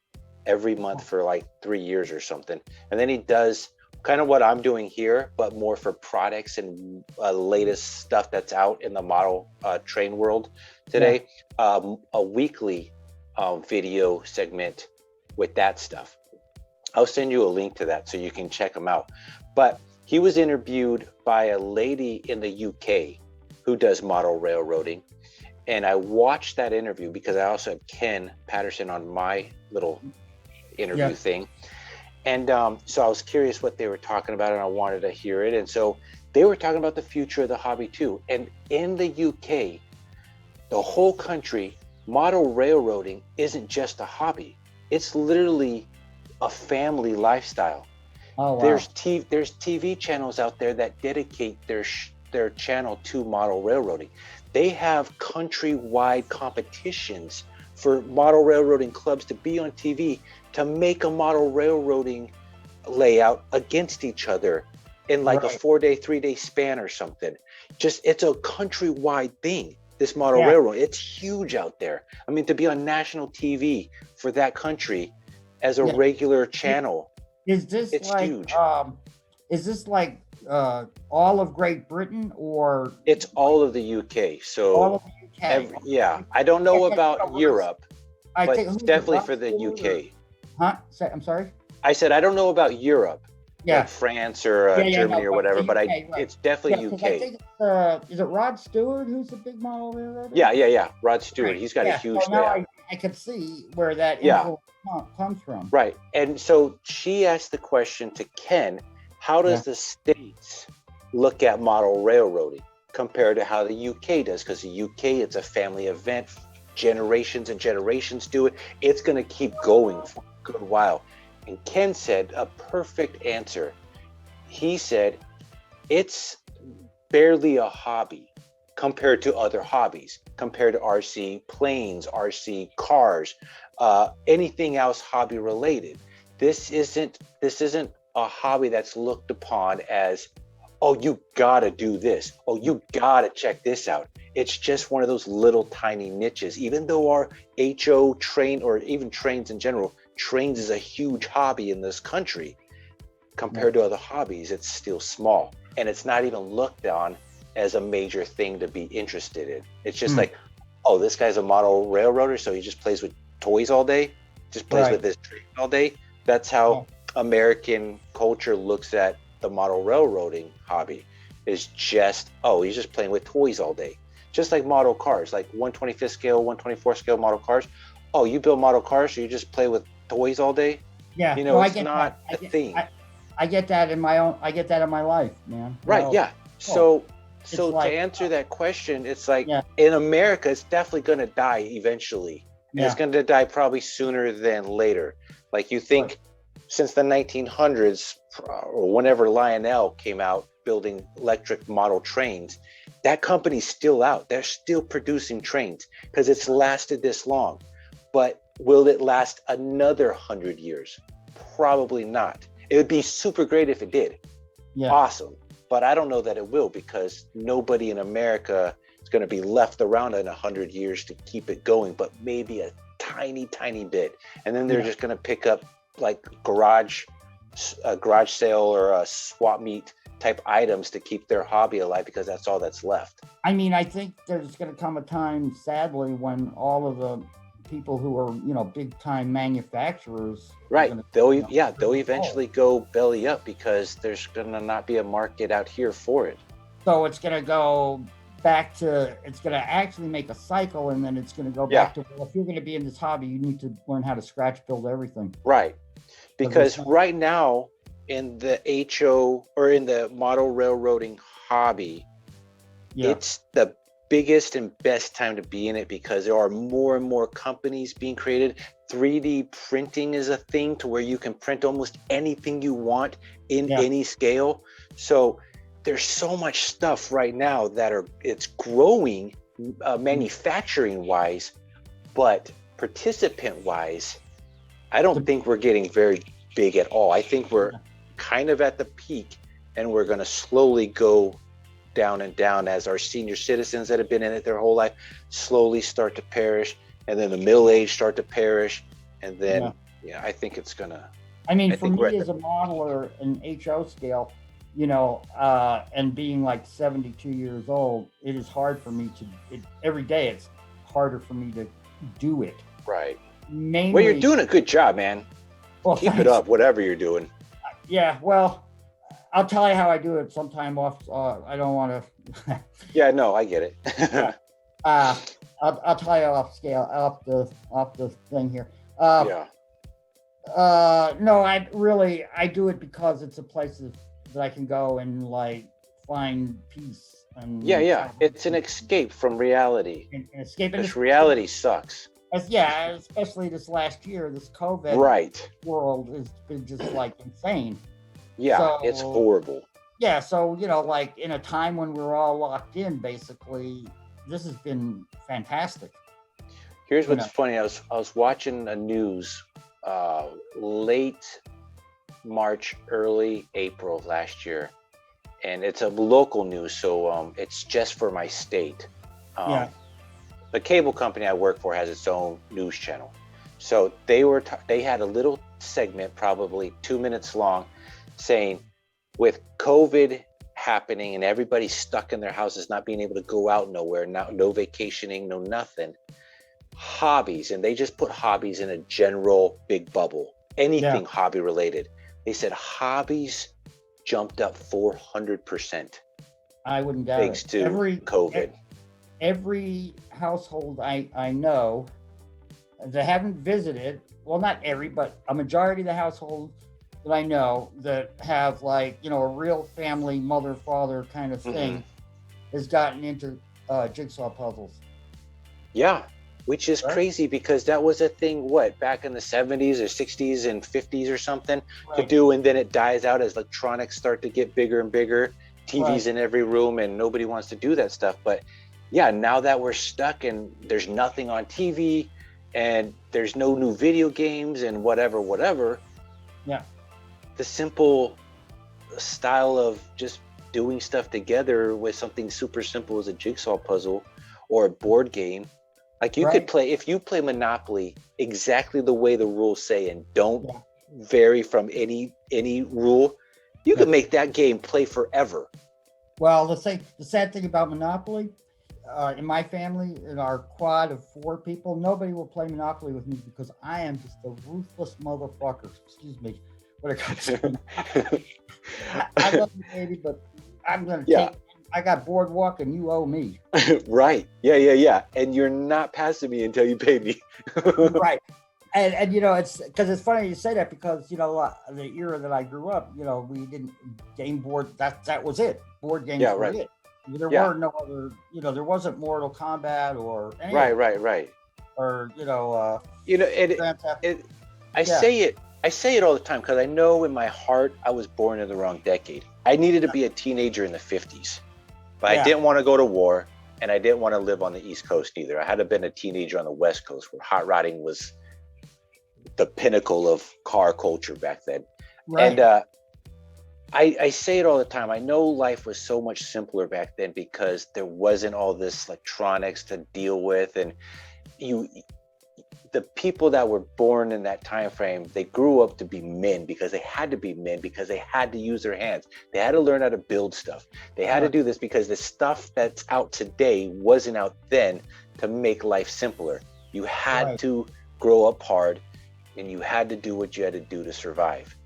A: every month for like 3 years or something, and then he does kind of what I'm doing here, but more for products and latest stuff that's out in the model train world today. A weekly video segment with that stuff. I'll send you a link to that so you can check him out. But he was interviewed by a lady in the UK who does model railroading. And I watched that interview because I also have Ken Patterson on my little interview thing. And so I was curious what they were talking about and I wanted to hear it. And so they were talking about the future of the hobby too. And in the UK, the whole country, model railroading isn't just a hobby. It's literally a family lifestyle.
B: Oh, wow.
A: There's TV channels out there that dedicate their channel to model railroading. They have countrywide competitions for model railroading clubs to be on TV to make a model railroading layout against each other in like a 4-day, 3-day span or something. Just, it's a countrywide thing, this model railroad. It's huge out there. I mean, to be on national TV for that country as a regular channel,
B: Is this
A: it's
B: like
A: huge.
B: Is this like all of Great Britain or
A: It's all of the UK. So
B: all of the UK?
A: I don't know about
B: Europe,
A: Europe,
B: I
A: but
B: think
A: it's
B: who's it,
A: definitely
B: Rod
A: for the
B: Stewart
A: UK.
B: Huh? I'm sorry.
A: I said I don't know about Europe,
B: Yeah,
A: like France or Germany or
B: no,
A: whatever,
B: the
A: but
B: UK, right.
A: it's definitely
B: Because
A: UK.
B: I think it's, is it Rod Stewart who's the big model railroader?
A: Yeah. Rod Stewart,
B: Right.
A: he's got a huge
B: So now
A: layout.
B: I could see where that
A: Yeah.
B: influence comes from.
A: Right. And so she asked the question to Ken, how does the States look at model railroading compared to how the UK does? Because the UK, it's a family event, generations and generations do it. It's going to keep going for a good while. And Ken said a perfect answer. He said, it's barely a hobby compared to other hobbies, compared to RC planes, RC cars, anything else hobby related. This isn't a hobby that's looked upon as, oh, you gotta do this, oh, you gotta check this out. It's just one of those little tiny niches. Even though our HO train, or even trains in general, trains is a huge hobby in this country, compared to other hobbies, it's still small. And it's not even looked on as a major thing to be interested in. It's just like, oh, this guy's a model railroader, so he just plays with toys all day, just plays with his train all day. That's how American culture looks at the model railroading hobby, is just, oh, he's just playing with toys all day. Just like model cars, like 125th scale, 124 scale model cars. Oh, you build model cars, so you just play with toys all day?
B: Yeah,
A: you know, it's not a thing.
B: I get that in my own. I get that in my life, man.
A: Right? Yeah. So
B: like,
A: to answer that question, it's like in America, it's definitely going to die eventually. And it's going to die probably sooner than later. Like you think, since the 1900s or whenever Lionel came out building electric model trains, that company's still out. They're still producing trains because it's lasted this long. But will it last another 100 years? Probably not. It would be super great if it did. Awesome. But I don't know that it will, because nobody in America is going to be left around in 100 years to keep it going, but maybe a tiny, tiny bit. And then they're just going to pick up like garage sale or a swap meet type items to keep their hobby alive, because that's all that's left.
B: I mean, I think there's going to come a time, sadly, when all of the people who are, big time manufacturers,
A: they'll eventually go belly up, because there's going to not be a market out here for it.
B: So it's going to go back to, it's going to actually make a cycle, and then it's going to go
A: Yeah.
B: back to, well, if you're going to be in this hobby, you need to learn how to scratch build everything.
A: Right. Because
B: not,
A: right now in the HO or in the model railroading hobby, it's the biggest and best time to be in it because there are more and more companies being created. 3D printing is a thing to where you can print almost anything you want in any scale. So there's so much stuff right now that it's growing manufacturing wise, but participant wise, I don't think we're getting very big at all. I think we're kind of at the peak, and we're going to slowly go down and down as our senior citizens that have been in it their whole life slowly start to perish, and then the middle age start to perish, and then I think it's gonna.
B: I mean, for me as a modeler in HO scale, you know, and being like 72 years old, it is hard for me every day. It's harder for me to do it.
A: Right.
B: Mainly,
A: well, you're doing a good job, man. Well, keep it up, whatever you're doing.
B: Yeah. Well, I'll tell you how I do it sometime off. I don't want to.
A: Yeah, no, I get it.
B: I'll tell you off scale, off the thing here. No, I do it because it's a place that I can go and like find peace. And
A: it's an escape from reality.
B: An escape.
A: Because reality sucks.
B: Especially this last year, this COVID world has been just like insane.
A: Yeah, so, it's horrible.
B: Yeah, so, you know, like in a time when we're all locked in, basically, this has been fantastic.
A: Here's what's funny. I was watching the news late March, early April of last year, and it's a local news, so it's just for my state. The cable company I work for has its own news channel. So they had a little segment, probably 2 minutes long, saying with COVID happening and everybody stuck in their houses, not being able to go out nowhere, no vacationing, no nothing, hobbies, and they just put hobbies in a general big bubble, anything hobby related. They said hobbies jumped up 400%.
B: I wouldn't doubt
A: thanks to COVID.
B: Every household I know that haven't visited, well, not every, but a majority of the households that I know that have like, you know, a real family, mother, father kind of thing has gotten into jigsaw puzzles. Yeah.
A: Which is crazy because that was a thing, back in the 70s or 60s and 50s or something to do. And then it dies out as electronics start to get bigger and bigger, TVs in every room, and nobody wants to do that stuff. But yeah, now that we're stuck and there's nothing on TV and there's no new video games and whatever.
B: Yeah.
A: The simple style of just doing stuff together with something super simple as a jigsaw puzzle or a board game. Like you could play, if you play Monopoly exactly the way the rules say and don't vary from any rule, you could make that game play forever.
B: Well, the sad thing about Monopoly, in my family, in our quad of 4 people, nobody will play Monopoly with me because I am just a ruthless motherfucker. Excuse me. When it comes to I love you, baby, but I'm going to take, I got boardwalk and you owe me.
A: Right. Yeah. And you're not passing me until you pay me.
B: Right. And you know, it's because it's funny you say that because, you know, the era that I grew up, you know, we didn't game board. That was it. Board games were it. There were no other, you know, there wasn't Mortal Kombat or anything.
A: Right.
B: Or, you know,
A: I say it all the time because I know in my heart I was born in the wrong decade. I needed to be a teenager in the 50s, but I didn't want to go to war, and I didn't want to live on the East Coast either. I had to have been a teenager on the West Coast where hot rodding was the pinnacle of car culture back then. Right. And I say it all the time. I know life was so much simpler back then because there wasn't all this electronics to deal with, and the people that were born in that time frame, they grew up to be men because they had to be men because they had to use their hands. They had to learn how to build stuff. They had to do this because the stuff that's out today wasn't out then to make life simpler. You had to grow up hard and you had to do what you had to do to survive.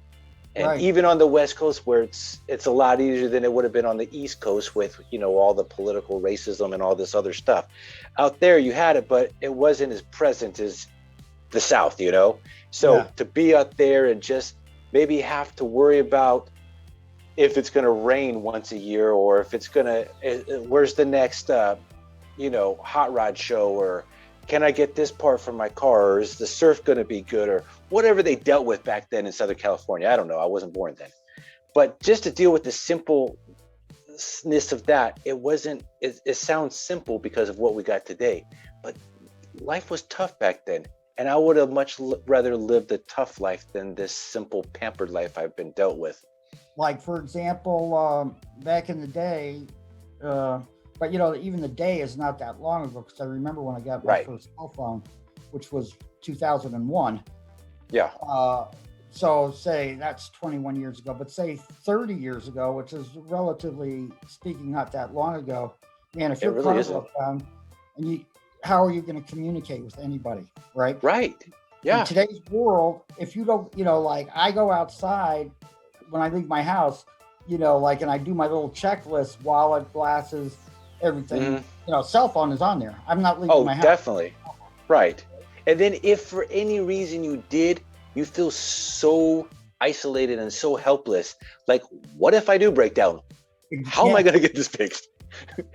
A: And
B: Right.
A: even on the West Coast, where it's a lot easier than it would have been on the East Coast with, all the political racism and all this other stuff. Out there, you had it, but it wasn't as present as the South. So
B: Yeah.
A: to be out there and just maybe have to worry about if it's going to rain once a year, or if it's going to, where's the next, hot rod show, or can I get this part for my car, or is the surf going to be good, or whatever they dealt with back then in Southern California. I don't know. I wasn't born then. But just to deal with the simpleness of that, it sounds simple because of what we got today. But life was tough back then. And I would have much rather lived a tough life than this simple, pampered life I've been dealt with.
B: Like, for example, back in the day, but even the day is not that long ago, because I remember when I got my first cell phone, which was 2001.
A: Yeah.
B: So say that's 21 years ago, but say 30 years ago, which is relatively speaking not that long ago. Man, if your car broke down, and how are you going to communicate with anybody, right?
A: Right. Yeah.
B: In today's world, if you don't, like I go outside when I leave my house, and I do my little checklist, wallet, glasses, everything, cell phone is on there. I'm not leaving my house. Oh,
A: definitely. Right. And then if for any reason you feel so isolated and so helpless, like, what if I do break down? How am I going to get this fixed?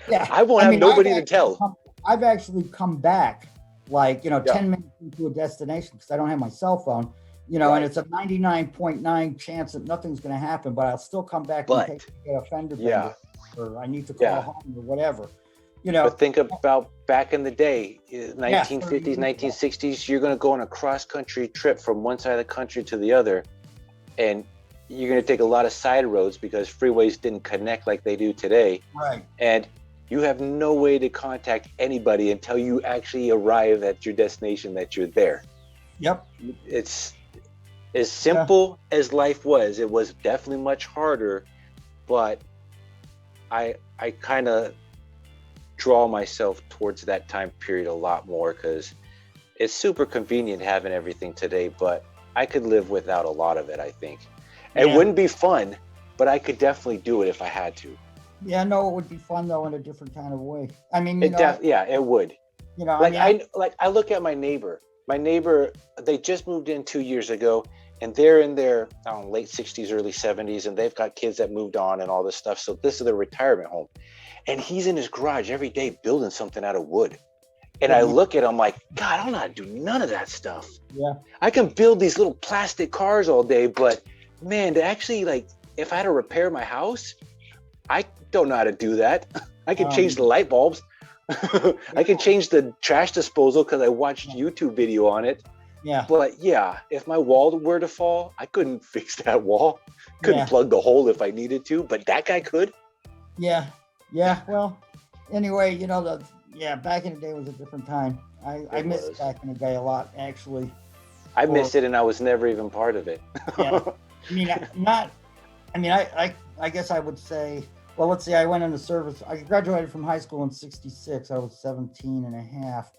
B: Yeah.
A: I won't have nobody to tell.
B: I've actually come back 10 minutes into a destination because I don't have my cell phone, and it's a 99.9 chance that nothing's going to happen, but I'll still come back in case I get a fender bender, or I need to call home or whatever.
A: But think about back in the day, 1950s, 1960s, you're going to go on a cross-country trip from one side of the country to the other, and you're going to take a lot of side roads because freeways didn't connect like they do today.
B: Right.
A: And you have no way to contact anybody until you actually arrive at your destination, that you're there.
B: Yep.
A: It's as simple as life was. It was definitely much harder, but I kind of draw myself towards that time period a lot more because it's super convenient having everything today, but I could live without a lot of it, I think. It wouldn't be fun, but I could definitely do it if I had to.
B: Yeah, no, it would be fun though in a different kind of way. I mean,
A: it would. I look at my neighbor. My neighbor, they just moved in 2 years ago, and they're in their late 60s, early 70s, and they've got kids that moved on and all this stuff. So this is their retirement home. And he's in his garage every day building something out of wood. And I look at him like, God, I don't know how to do none of that stuff.
B: Yeah.
A: I can build these little plastic cars all day, but man, to actually, if I had to repair my house, I don't know how to do that. I can change the light bulbs. I can change the trash disposal because I watched YouTube video on it.
B: Yeah.
A: But if my wall were to fall, I couldn't fix that wall. Couldn't plug the hole if I needed to, but that guy could.
B: Yeah. Yeah. Well, anyway, back in the day was a different time. I miss back in the day a lot, actually.
A: I missed it, and I was never even part of it.
B: Yeah. I guess I would say, well, let's see, I went into service. I graduated from high school in 66. I was 17 and a half.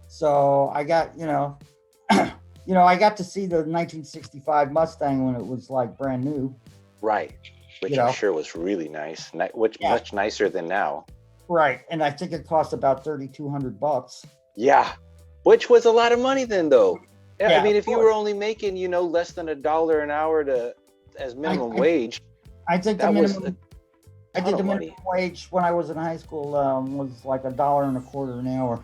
B: So I got, I got to see the 1965 Mustang when it was brand new.
A: Right. Which I'm sure was really nice, much nicer than now.
B: Right. And I think it cost about $3,200.
A: Yeah. Which was a lot of money then, though.
B: Yeah,
A: I mean, if you were only making, less than $1 an hour as minimum wage,
B: I think the minimum wage when I was in high school was $1.25 an hour.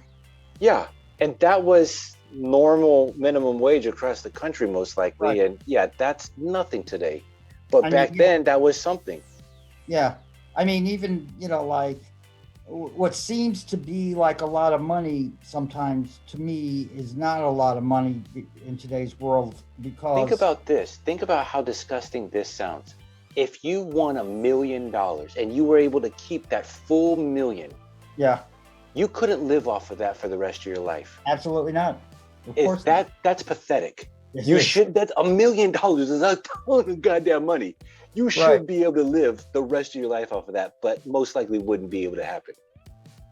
A: Yeah, and that was normal minimum wage across the country, most likely. Right. And that's nothing today. But back then, that was something.
B: Yeah, I mean, even what seems to be like a lot of money sometimes to me is not a lot of money in today's world, because
A: think about this. Think about how disgusting this sounds. If you won $1 million and you were able to keep that full million, you couldn't live off of that for the rest of your life.
B: Absolutely not. Of course
A: not. That's pathetic. That's $1 million is a ton of goddamn money. You should be able to live the rest of your life off of that, but most likely wouldn't be able to happen.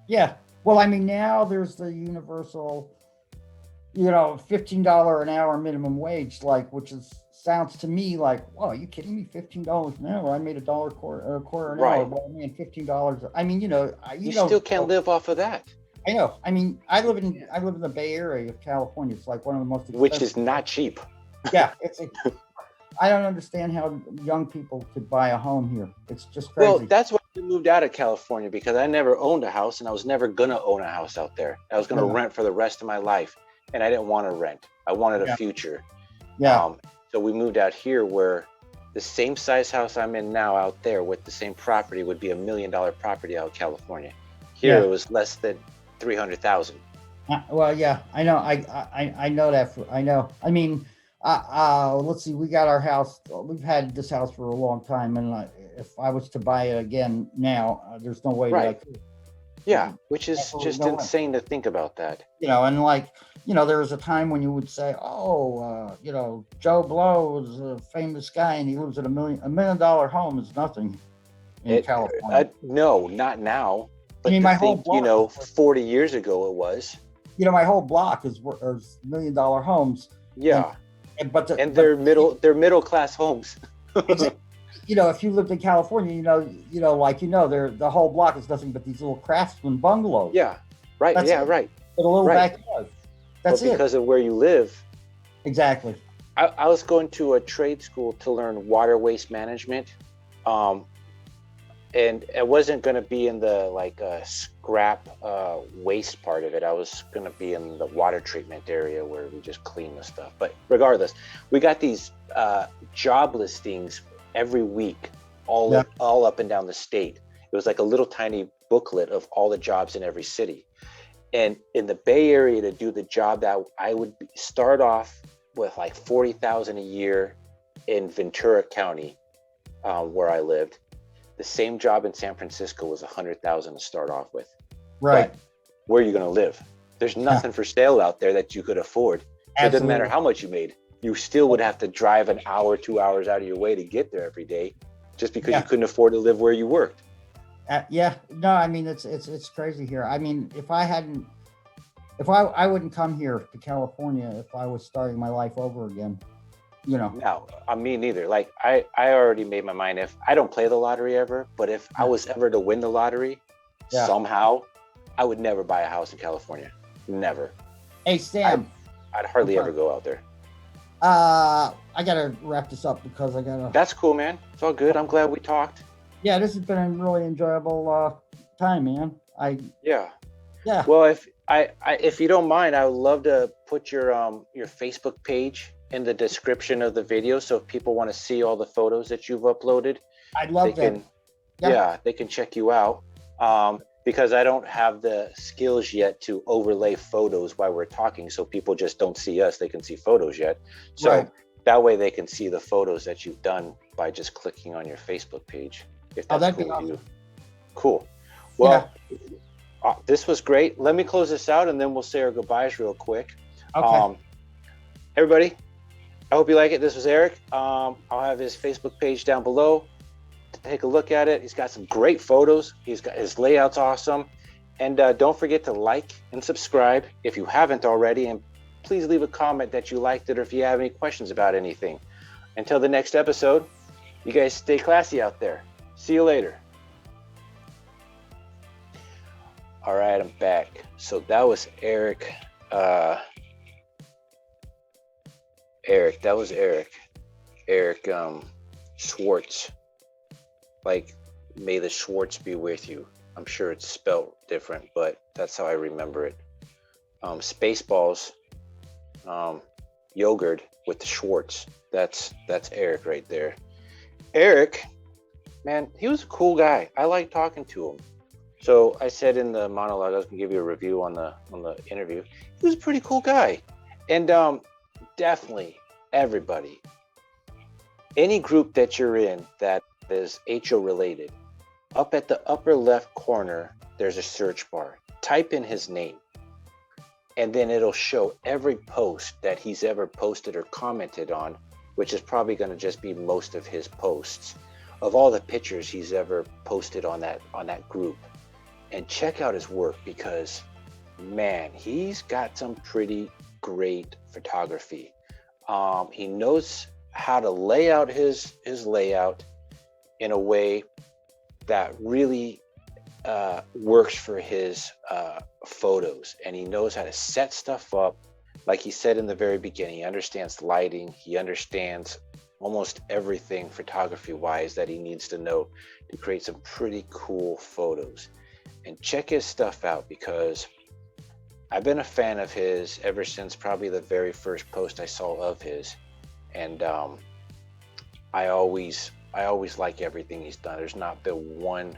B: Yeah. Well, I mean, now there's the universal, $15 an hour minimum wage, which is sounds to me like, whoa, are you kidding me? $15 an hour. I made a quarter an hour.
A: Right.
B: Well, I made $15. I mean,
A: You still can't live off of that.
B: I know. I mean, I live in
A: Yeah.
B: the Bay Area of California. It's like one of the most expensive.
A: Which is not cheap.
B: Yeah, I don't understand how young people could buy a home here. It's just crazy.
A: Well, that's why I moved out of California, because I never owned a house and I was never gonna own a house out there. I was gonna rent for the rest of my life, and I didn't want to rent. I wanted a future.
B: Yeah.
A: So we moved out here, where the same size house I'm in now out there with the same property would be $1 million property out in California. Here it was less than 300,000.
B: Well, yeah, I know. I know that. I know. I mean, let's see. We got our house. We've had this house for a long time, and if I was to buy it again now, there's no way that I could.
A: Yeah, which is just insane to think about that.
B: And there was a time when you would say, "Oh, Joe Blow is a famous guy, and he lives in $1 million home is nothing in California."
A: No, not now. But
B: I mean, my whole block,
A: 40 years ago it was.
B: My whole block is $1 million homes.
A: Yeah,
B: but
A: they're middle class homes.
B: If you lived in California, the whole block is nothing but these little craftsman bungalows.
A: Yeah, right. With a
B: little backyard. That's it.
A: Because of where you live.
B: Exactly.
A: I was going to a trade school to learn water waste management. And it wasn't going to be in the scrap waste part of it. I was going to be in the water treatment area where we just clean the stuff. But regardless, we got these job listings every week, all up and down the state. It was like a little tiny booklet of all the jobs in every city. And in the Bay Area, to do the job that I would start off with like $40,000 a year in Ventura County, where I lived. The same job in San Francisco was $100,000 to start off with.
B: Right.
A: But where are you going to live? There's nothing for sale out there that you could afford. So it doesn't matter how much you made. You still would have to drive an hour, 2 hours out of your way to get there every day, just because you couldn't afford to live where you worked.
B: No, I mean, it's crazy here. I mean, I wouldn't come here to California if I was starting my life over again.
A: No, me neither. Like I already made my mind. If I don't play the lottery ever, but if I was ever to win the lottery somehow, I would never buy a house in California. Never.
B: Hey, Sam.
A: I'd hardly ever go out there.
B: I gotta wrap this up because I gotta.
A: That's cool, man. It's all good. I'm glad we talked.
B: Yeah, this has been a really enjoyable time, man.
A: Yeah.
B: Yeah.
A: Well, if you don't mind, I would love to put your Facebook page in the description of the video, so if people want to see all the photos that you've uploaded,
B: I'd love that.
A: They can check you out. Because I don't have the skills yet to overlay photos while we're talking, so people just don't see us, they can see photos yet. So that way they can see the photos that you've done by just clicking on your Facebook page. If that's cool with you. Cool. Well, this was great. Let me close this out and then we'll say our goodbyes real quick.
B: Okay.
A: Everybody, I hope you like it. This was Eric. I'll have his Facebook page down below. Take a look at it. He's got some great photos. His layout's awesome. And don't forget to like and subscribe if you haven't already. And please leave a comment that you liked it or if you have any questions about anything. Until the next episode, you guys stay classy out there. See you later. All right, I'm back. So that was Eric. Eric Schwartz. Like, may the Schwartz be with you. I'm sure it's spelled different, but that's how I remember it. Spaceballs, yogurt with the Schwartz. That's Eric right there. Eric, man, he was a cool guy. I like talking to him. So I said in the monologue, I was gonna give you a review on the interview. He was a pretty cool guy. And definitely everybody, any group that you're in that is HO related, up at the upper left corner, there's a search bar. Type in his name, and then it'll show every post that he's ever posted or commented on, which is probably going to just be most of his posts, of all the pictures he's ever posted on that group. And check out his work, because man, he's got some pretty great photography. He knows how to lay out his layout in a way that really works for his photos, and he knows how to set stuff up. Like he said in the very beginning, he understands lighting, he understands almost everything photography wise that he needs to know to create some pretty cool photos. And check his stuff out, because I've been a fan of his ever since probably the very first post I saw of his. And I always like everything he's done. There's not been one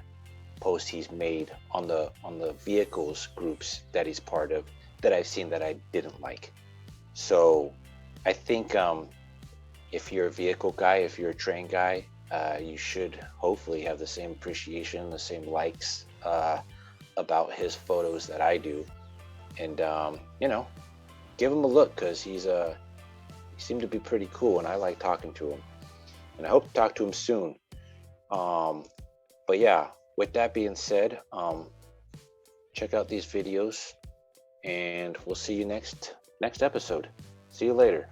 A: post he's made on the vehicles groups that he's part of that I've seen that I didn't like. So I think if you're a vehicle guy, if you're a train guy, you should hopefully have the same appreciation, the same likes about his photos that I do. And you know, give him a look, because he seemed to be pretty cool, and I like talking to him, and I hope to talk to him soon. But yeah, with that being said, check out these videos, and we'll see you next episode. See you later.